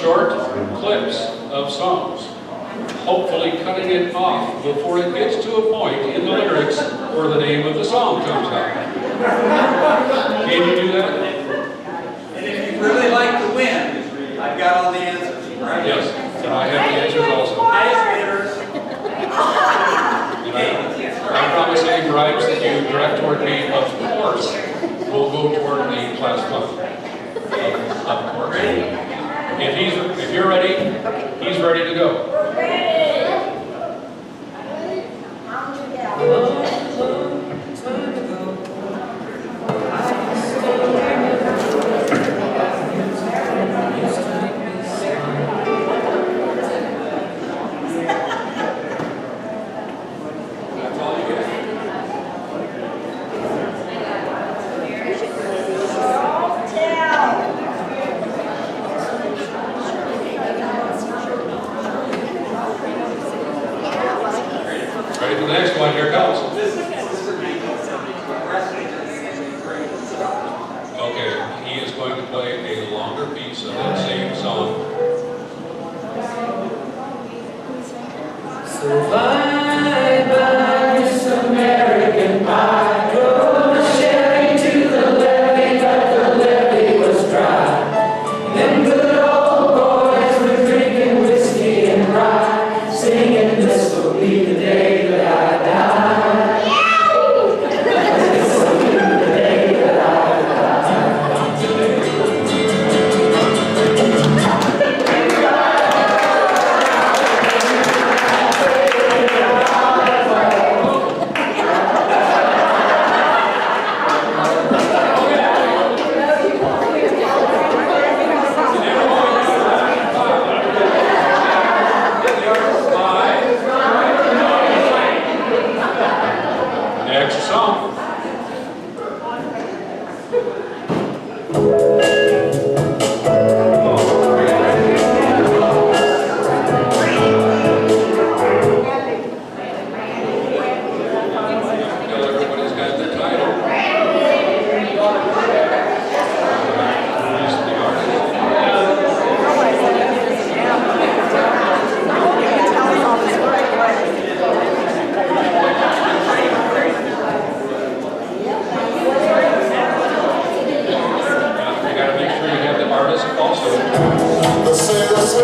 S3: short clips of songs, hopefully cutting it off before it gets to a point in the lyrics where the name of the song comes out. Can you do that?
S4: And if you'd really like to win, I've got all the answers, right?
S3: Yes, and I have the answers also.
S4: Highest bidders.
S3: I promise any bribes that you direct toward me, of course, will go toward the class fund. Of course. If you're ready, he's ready to go. Ready for the next one? Here it comes. Okay, he is going to play a longer piece of that same song.
S11: So bye-bye, Miss American Pie. Drove my Chevy to the levee, but the levee was dry. Them good old boys were drinking whiskey and rye, singing this will be the day that I die. This will be the day that I
S3: Next song. Until everybody's got the title. Who's the artist? You gotta make sure you have the artist also. Yes, two.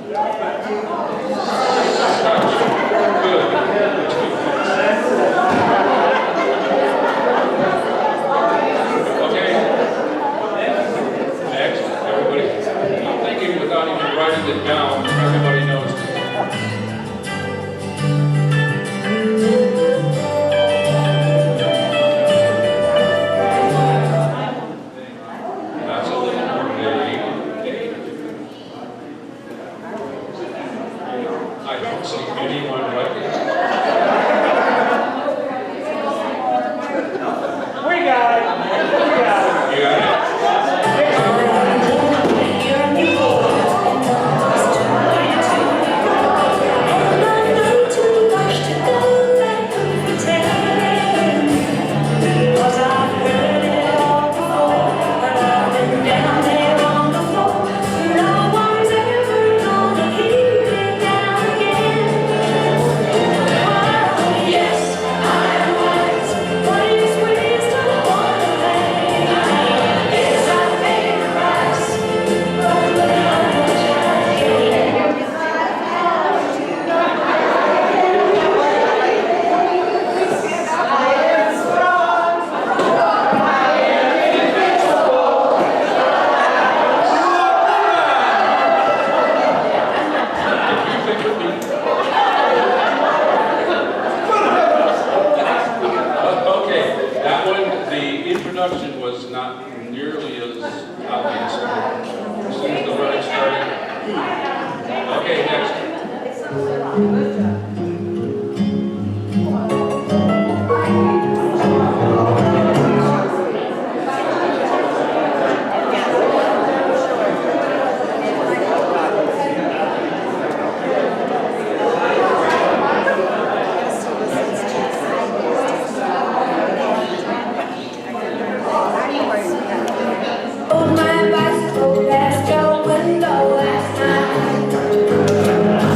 S3: Okay. Next, everybody, I'm thinking without even writing it down, everybody knows. That's a little more vague. I don't see anyone writing.
S2: We got it. We got it.
S3: You got it? Okay, that one, the introduction was not nearly as obvious. As soon as the running started. Okay, next.
S11: My bicycle past your window last night.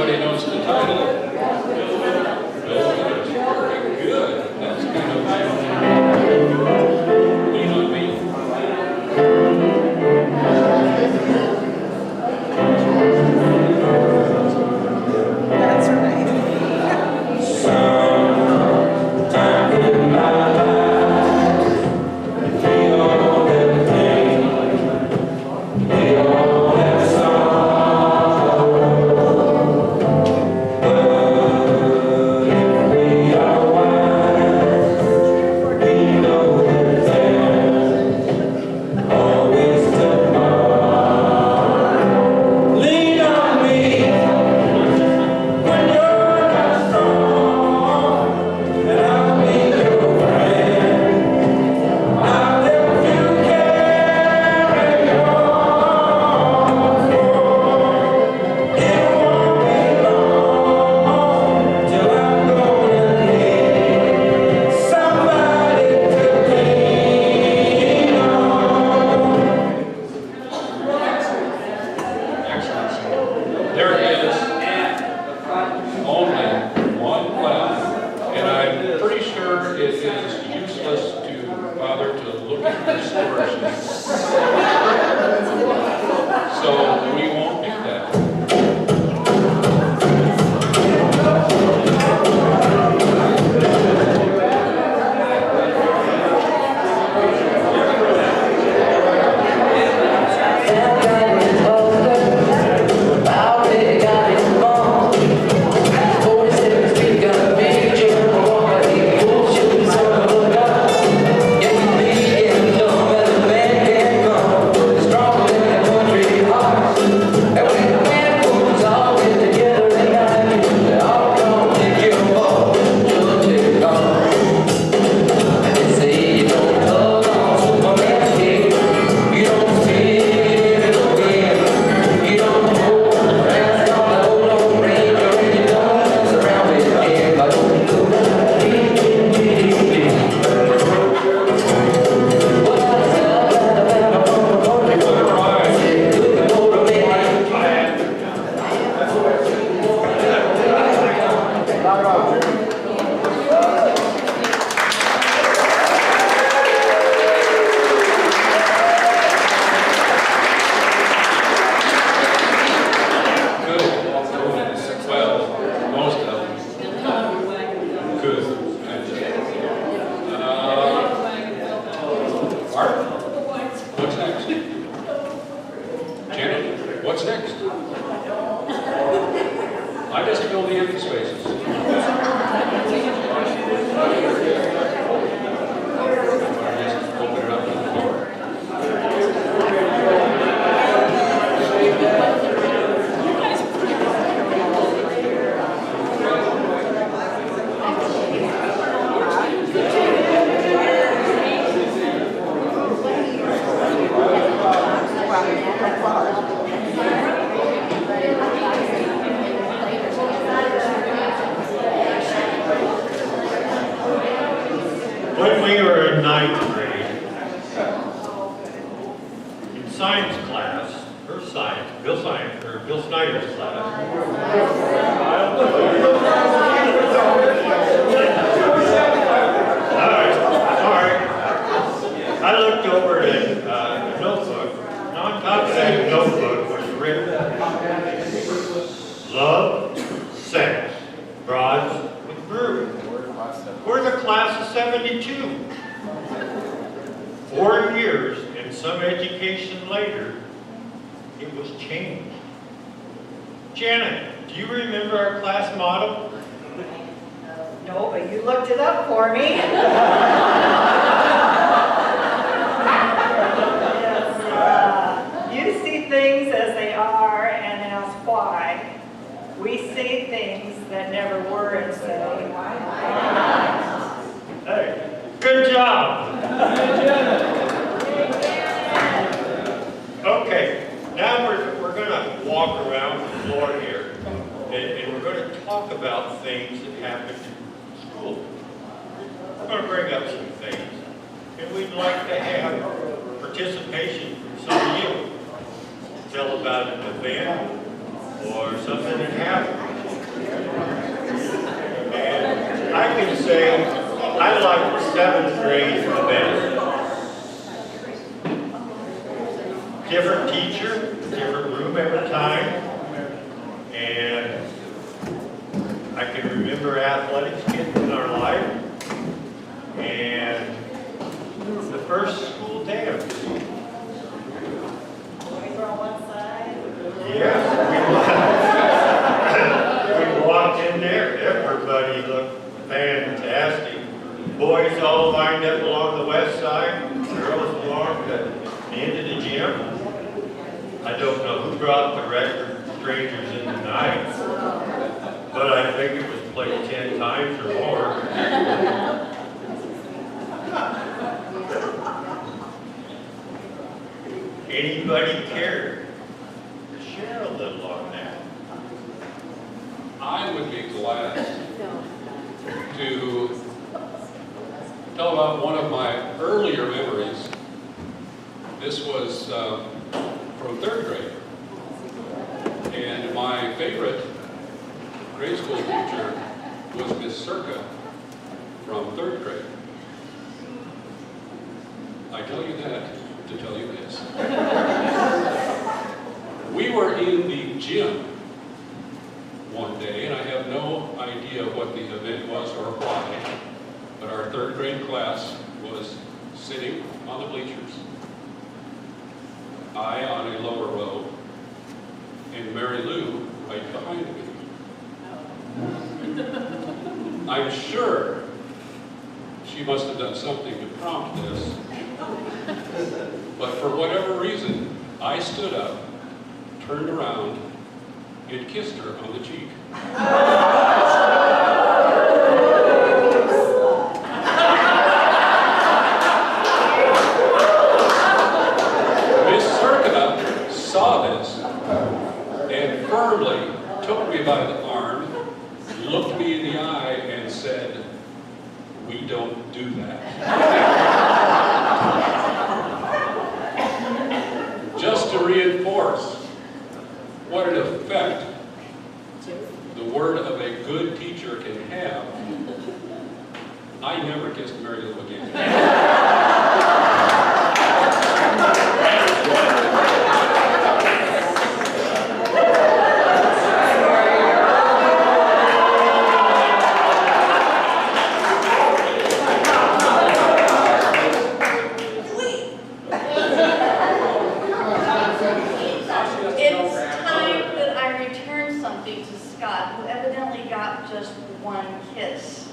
S3: Anybody knows the title? Bill Withers. Very good. That's kind of lean on me.
S2: That's right.
S11: Lean on me when you're not strong, and I'll be your friend. I'll help you carry on. It won't be long till I'm gonna need somebody to lean on.
S3: Excellent. There is only one class, and I'm pretty sure it is useless to bother to look at the score sheets. So we won't do that. Good. Well, most of them. Good. Art, what's next? Janet, what's next? I just fill the empty spaces. Just open it up to the floor.
S1: When we were in ninth grade, in science class, Bill Snyder's class. All right. I looked over at the notebook, and on top of that notebook was written, love, sex, broads, and brews. We're the class of 72. 4 years and some education later, it was changed. Janet, do you remember our class motto?
S2: No, but you looked it up for me. Yes, you see things as they are and ask why. We see things that never were and say why.
S1: Hey, good job. Okay, now we're going to walk around the floor here, and we're going to talk about things that happened in school. We're going to bring up some things, and we'd like to have participation from some of you. Tell about an event or something that happened. I like 7th grade the best. Different teacher, different room every time. And I can remember athletics getting in our life. And the first school dance.
S2: Boys are on one side.
S1: Yes, we walked in there, everybody looked fantastic. Boys all lined up along the west side, girls along the end of the gym. I don't know who brought the record, Strangers in the Night, but I think it was played 10 times or more. Anybody care to share a little on that?
S3: I would be glad to tell about one of my earlier memories. This was from 3rd grade. And my favorite grade school teacher was Miss Circa from 3rd grade. I tell you that to tell you this. We were in the gym one day, and I have no idea what the event was or why, but our 3rd grade class was sitting on the bleachers. I on a lower row, and Mary Lou right behind me. I'm sure she must have done something to prompt this, but for whatever reason, I stood up, turned around, and kissed her on the cheek. Miss Circa saw this and firmly took me by the arm, looked me in the eye, and said, "We don't do that." Just to reinforce what an effect the word of a good teacher can have, I never kissed Mary Lou again.
S12: Just one kiss.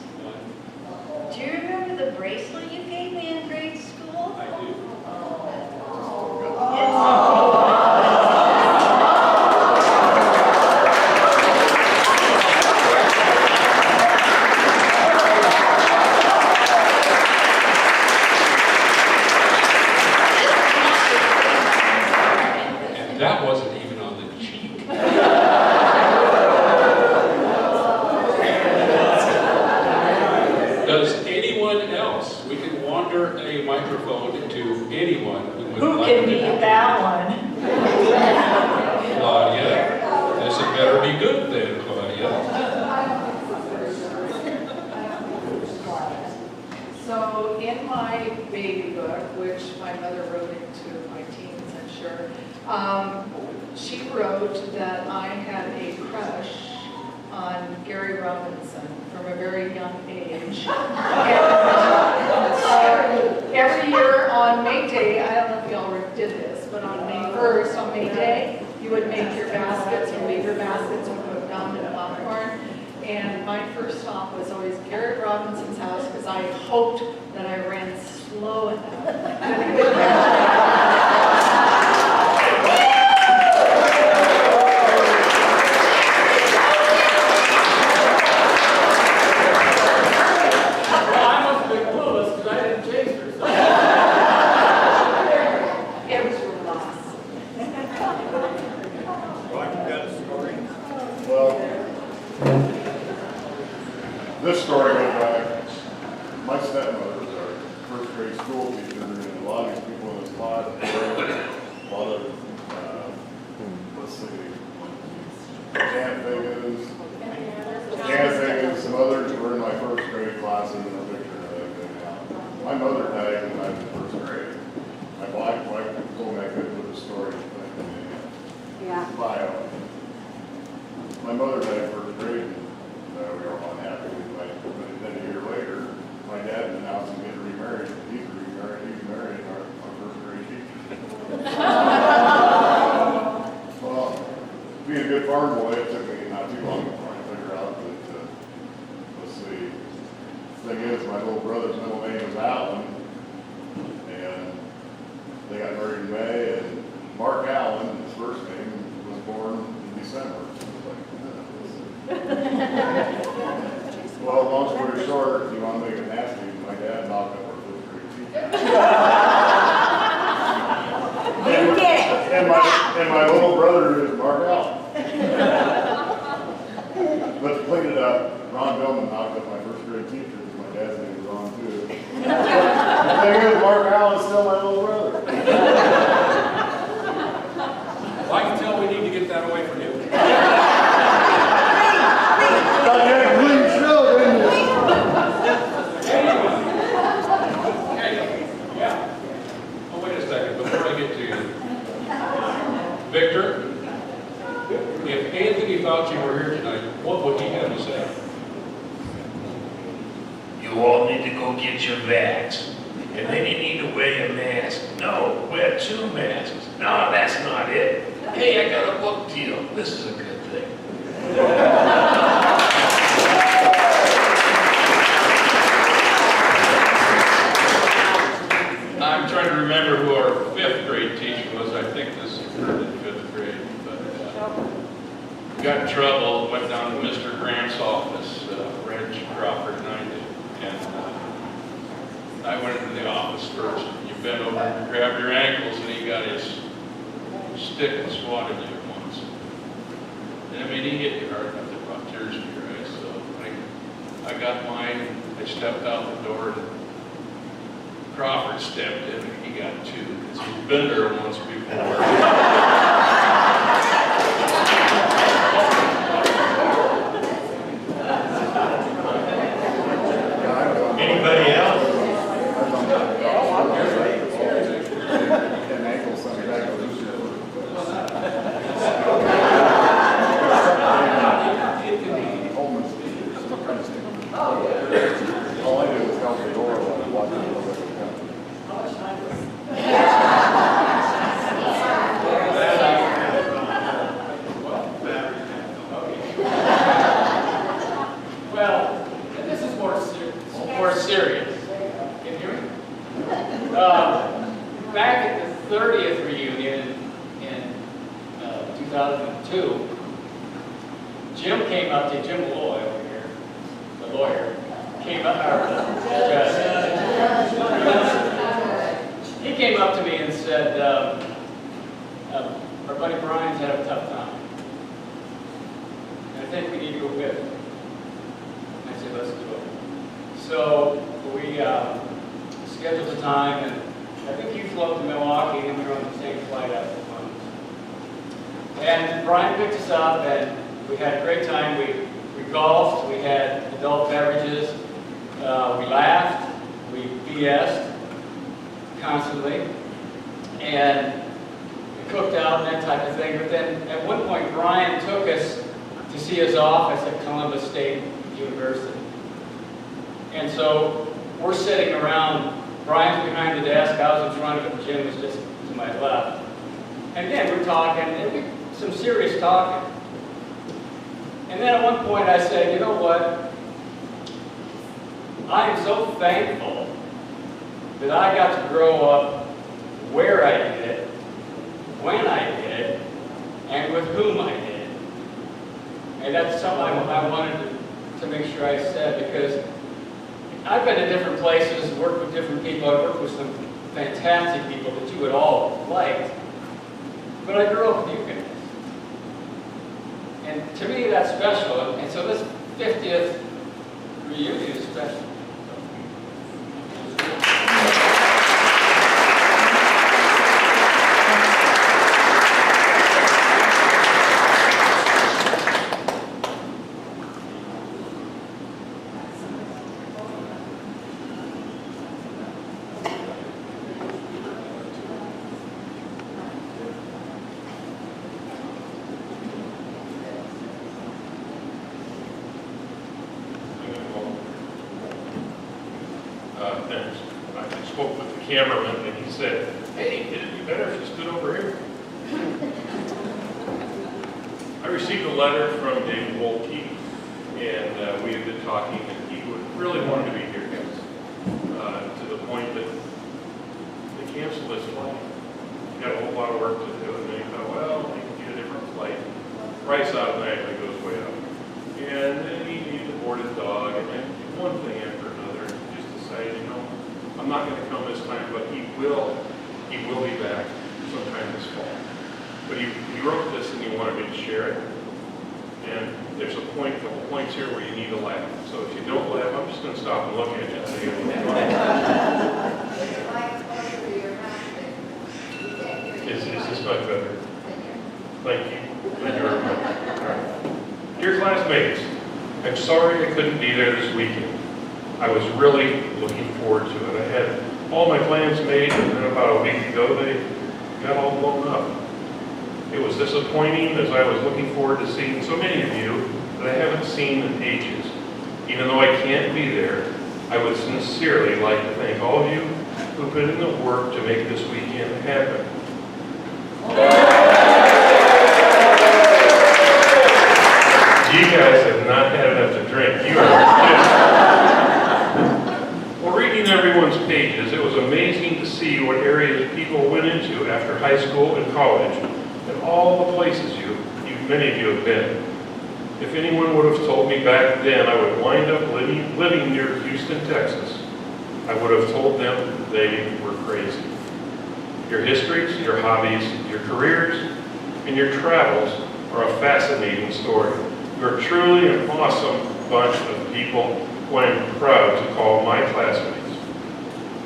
S12: Do you remember the bracelet you gave me in grade school?
S3: I do. And that wasn't even on the cheek. Does anyone else, we can wander a microphone to anyone who would
S2: Who
S3: like
S2: can
S3: to.
S2: beat that one?
S3: Claudia, this had better be good then, Claudia.
S7: So in my baby book, which my mother wrote into my teens, I'm sure, she wrote that I had a crush on Gary Robinson from a very young age. And, every year on May Day, I don't know if y'all did this, but on May 1st, on May Day, you would make your baskets, you leave your baskets and put gum and popcorn. And my first stop was always Garrett Robinson's house because I hoped that I ran slow enough.
S13: This story goes back, my stepmother was our first grade school teacher, and a lot of these people in this lot, a lot of, let's see, Janet Biggins, some others were in my first grade classes in a picture, Well, long story short, if you want to make it nasty, my dad knocked up our fifth grade teacher.
S5: You get it.
S13: And my little brother is Mark Allen. But to clean it up, Ron Billman knocked up my first grade teacher because my dad's name was Ron too. The thing is, Mark Allen is still my little brother.
S3: Well, I can tell we need to get that away from you.
S13: Got that clean show, didn't you?
S3: Yeah. Oh, wait a second, before I get to you. Victor, if Anthony Fauci were here tonight, what would he have to say?
S14: You all need to go get your vax. And then you need to wear your mask. No, wear 2 masks. No, that's not it. Hey, I got a book deal. This is a good thing.
S3: I'm trying to remember who our 5th grade teacher was. I think this occurred in 5th grade. But got in trouble, went down to Mr. Grant's office, Reg Crawford and I did. And I went into the office first. You bent over and grabbed your ankles, and he got his stick and swatted you once. And I mean, he hit you hard enough to brought tears to your eyes. So I got mine, and I stepped out the door, and Crawford stepped in, and he got 2, because he'd been there once before.
S1: Anybody else?
S13: All I did was help the door while I watched it.
S15: Well, this is more serious. Can you hear me? Back at the 30th reunion in 2002, Jim came up to Jim Malloy over here, the lawyer, came up, he came up to me and said, our buddy Brian's had a tough time. And I think we need to go with him. I said, let's do it. So we scheduled the time, and I think you flew to Milwaukee, and we were on the same flight out to Columbus. And Brian picked us up, and we had a great time. We golfed, we had adult beverages, we laughed, we BS'd constantly, and we cooked out and that type of thing. But then at one point, Brian took us to see his office at Columbus State University. And so we're sitting around, Brian's behind the desk, I was in front of him, Jim was just to my left. And again, we're talking, and some serious talking. And then at one point I said, you know what? I am so thankful that I got to grow up where I did it, when I did it, and with whom I did it. And that's something I wanted to make sure I said, because I've been to different places, worked with different people. I've worked with some fantastic people that you would all like. But I grew up with you guys. And to me, that's special. And so this 50th reunion is special.
S14: I spoke with the cameraman and he said, hey, it'd be better if you stood over here. I received a letter from David Wolke, and we had been talking, and he really wanted to be here, guys, to the point that they canceled his flight. He got a whole lot of work to do, and then he thought, well, he can get a different flight. Price automatically goes way up. And then he needed to board his dog, and then points here where you need to laugh. So if you don't laugh, I'm just going to stop and look at you and say, is this much better? Thank you. Thank you very much. All right. Dear classmates, I'm sorry I couldn't be there this weekend. I was really looking forward to it. I had all my plans made, and then about a week ago, they got all blown up. It was disappointing as I was looking forward to seeing so many of you that I haven't seen in ages. Even though I can't be there, I would sincerely like to thank all of you who put in the work to make this weekend happen. You guys have not had enough to drink. You are Well, reading everyone's pages, it was amazing to see what areas people went into after high school and college, and all the places many of you have been. If anyone would have told me back then I would wind up living near Houston, Texas, I would have told them they were crazy. Your histories, your hobbies, your careers, and your travels are a fascinating story. You're truly an awesome bunch of people who I am proud to call my classmates.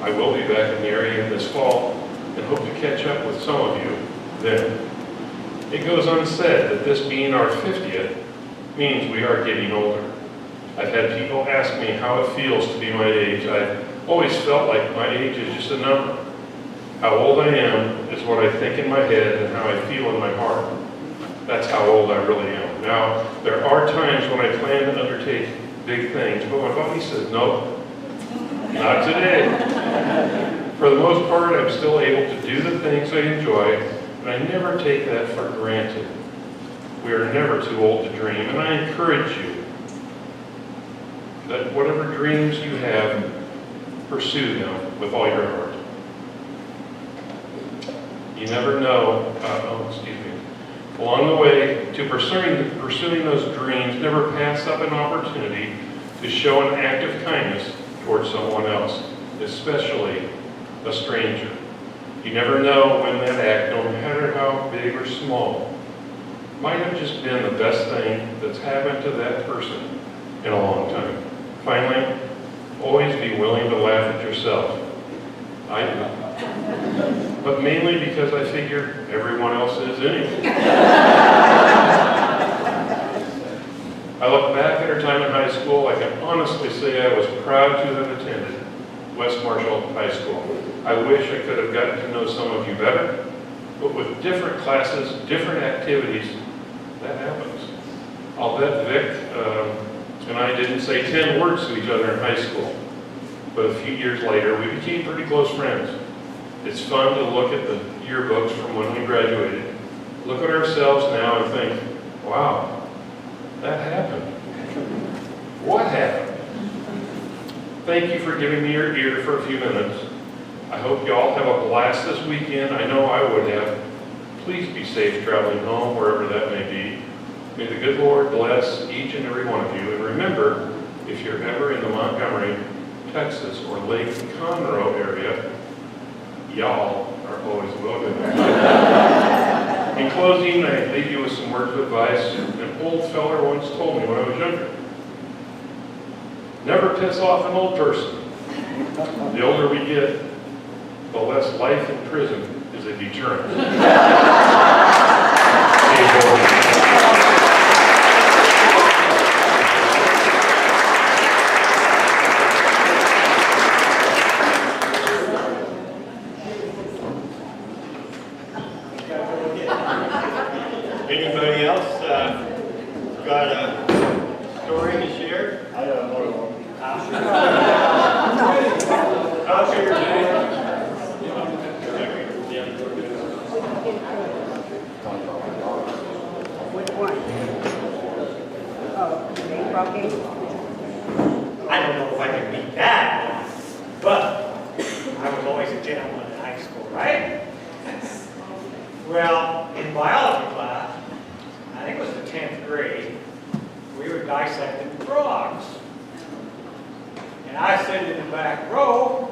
S14: I will be back in the area this fall and hope to catch up with some of you then. It goes unsaid that this being our 50th means we are getting older. I've had people ask me how it feels to be my age. I've always felt like my age is just a number. How old I am is what I think in my head and how I feel in my heart. That's how old I really am. Now, there are times when I plan to undertake big things, but my body says, no, not today. For the most part, I'm still able to do the things I enjoy, and I never take that for granted. We are never too old to dream, and I encourage you that whatever dreams you have, pursue them with all your heart. You never know, along the way to pursuing those dreams, never pass up an opportunity to show an act of kindness towards someone else, especially a stranger. You never know when that act, no matter how big or small, might have just been the best thing that's happened to that person in a long time. Finally, always be willing to laugh at yourself. I do. But mainly because I figure everyone else is anyway. I look back at our time in high school, I can honestly say I was proud to have attended West Marshall High School. I wish I could have gotten to know some of you better, but with different classes, different activities, that happens. I'll bet Vic and I didn't say 10 words to each other in high school, but a few years later, we became pretty close friends. It's fun to look at the yearbooks from when we graduated, look at ourselves now and think, wow, that happened. What happened? Thank you for giving me your ear for a few minutes. I hope you all have a blast this weekend. I know I would have. Please be safe traveling home, wherever that may be. May the good Lord bless each and every one of you. And remember, if you're ever in the Montgomery, Texas, or Lake Conroe area, y'all are always welcome. In closing, I leave you with some words of advice an old feller once told me when I was younger. Never piss off an old person. The older we get, the less life in prison is a deterrent.
S1: Anybody else got a story to share?
S13: I got another one.
S1: How's your day?
S2: Which one? Oh, Rocky?
S16: I don't know if I can beat that, but I was always a gentleman in high school, right? Well, in biology class, I think it was the 10th grade, we were dissecting frogs. And I sat in the back row,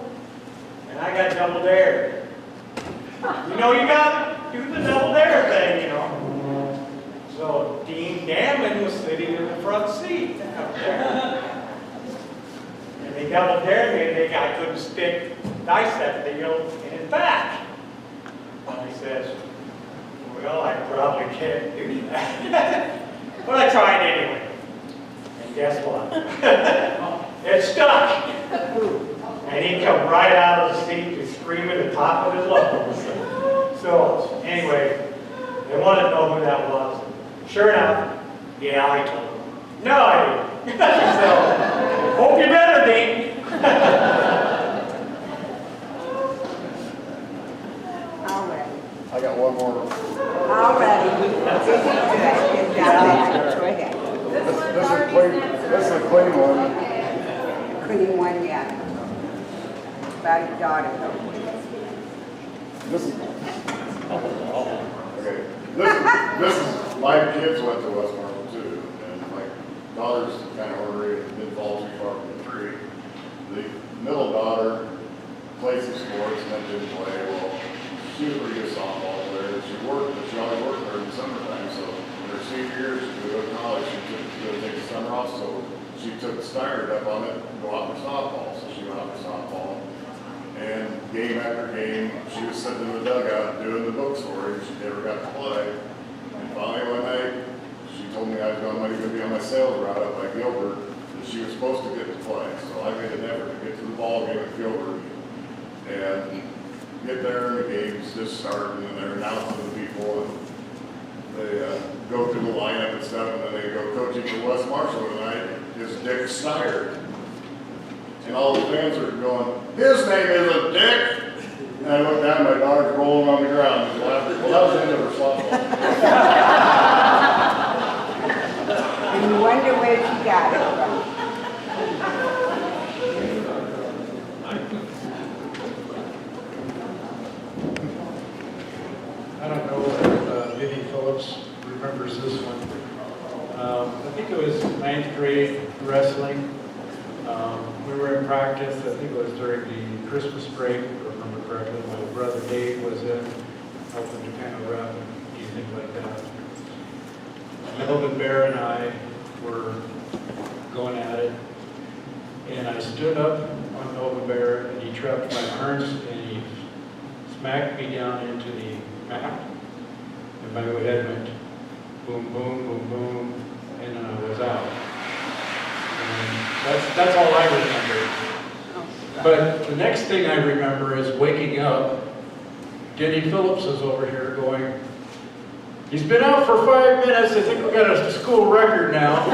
S16: and I got double dared. You know, you got to do the double dare thing, you know. So Dean Damon was sitting in the front seat up there. And they double dared me, and I couldn't stick dissect needle in his back. And he says, well, I probably can't do that. But I tried anyway. And guess what? It stuck. And he come right out of the seat and screaming at the top of his lungs. So anyway, they wanted to know who that was. Sure enough, yeah, I told them. No, I didn't. So, hope you're better, Dean.
S5: All ready.
S13: I got one more.
S5: All ready. Go ahead.
S13: This is a clean one.
S5: Clean one, yeah. About his daughter, though.
S13: This is, okay, this is, my kids went to West Marble too, and my daughter's kind of ornery and didn't fall too far from the tree. The middle daughter played some sports and then didn't play. Well, she was pretty good softball player. She worked, but she only worked there in the summertime, so in her senior year, she could go to college, she could take the summer off, so she took Steiner up on it and go out for softball. So she went out for softball. And game after game, she was sitting in the dugout doing the books for him. She never got to play. And finally one night, she told me I was going to be on my sales route up by Gilbert, that she was supposed to get to play. So I made an effort to get to the ball game at Gilbert and get there, and the game's just starting, and they're announcing the people, and they go through the lineup and stuff, and then they go, coaching for West Marshall tonight is Dick Steyer. And all the fans are going, his name isn't Dick. And I looked down, my daughter's rolling on the ground and laughing. Well, that was the end of her softball.
S5: And you wonder where she got it from.
S17: I don't know if Vinnie Phillips remembers this one. I think it was 9th grade wrestling. We were in practice, I think it was during the Christmas break, if I remember correctly. My brother Dave was in, helping to kind of rep and things like that. Melvin Bear and I were going at it, and I stood up on Melvin Bear, and he trapped my arms, and he smacked me down into the mat, and my head went boom, boom, boom, boom, and then I was out. That's all I remember. But the next thing I remember is waking up. Denny Phillips is over here going, he's been out for 5 minutes. I think we got a school record now.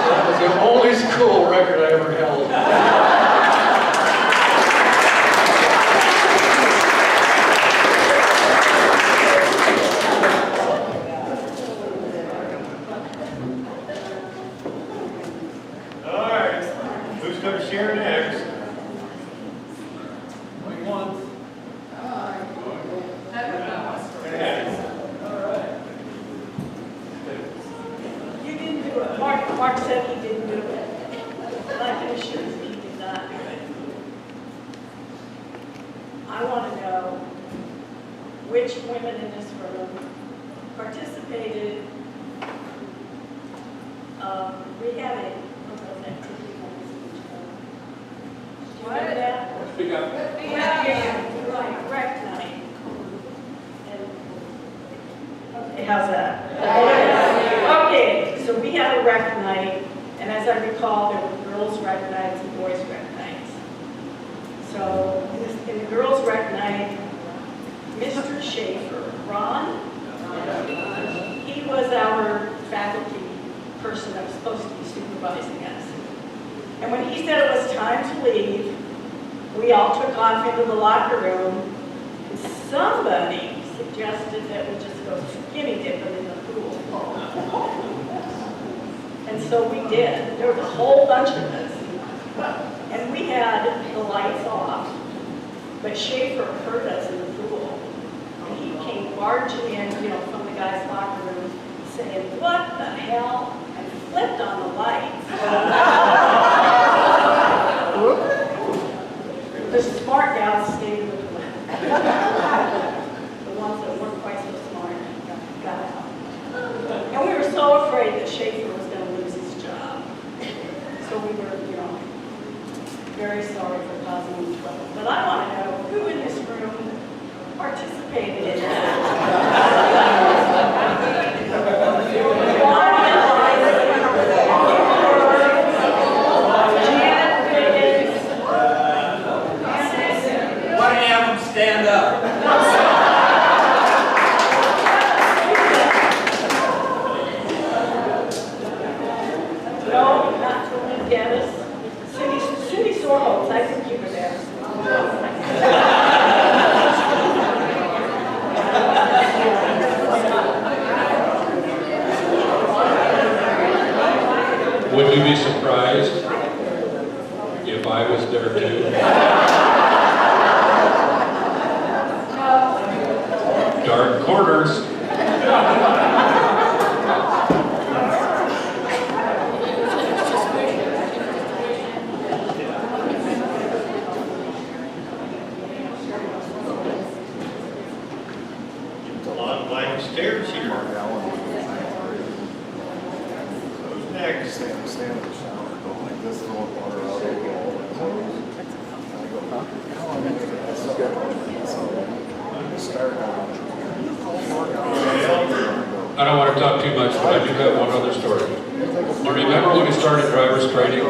S17: That was the only school record I ever held.
S1: Share next.
S2: You didn't do it. Mark said he didn't do it. I can assure you he did not do it. I want to know which women in this room participated. We had a activity. What?
S3: Speak up.
S2: Right, rec night. Okay, how's that? Okay, so we had a rec night, and as I recall, there were girls' rec nights and boys' rec nights. So in the girls' rec night, Mr. Schaefer, Ron, he was our faculty person that was supposed to be supervising us. And when he said it was time to leave, we all took off into the locker room, and somebody suggested that we just go skinny dipping in the pool. And so we did. There was a whole bunch of us. And we had the lights off, but Schaefer heard us in the pool. And he came barging in, from the guys' locker room, saying, what the hell? And flipped on the lights. The smart gals stayed with the ones that weren't quite so smart. were, very sorry for causing them trouble. But I want to know who in this room participated in that.
S4: Why don't you have them stand up?
S2: No, not Tony Dennis. Cindy Sorholz, I think you were there.
S3: Would you be surprised if I was there too? Dark corners.
S1: A lot of blank stairs here. Who's next?
S13: Stand in the shower, go like this, throw water out over all the clothes. I go, how long is that? So, start out.
S3: I don't want to talk too much, but I do have one other story. You remember when we started driver's training?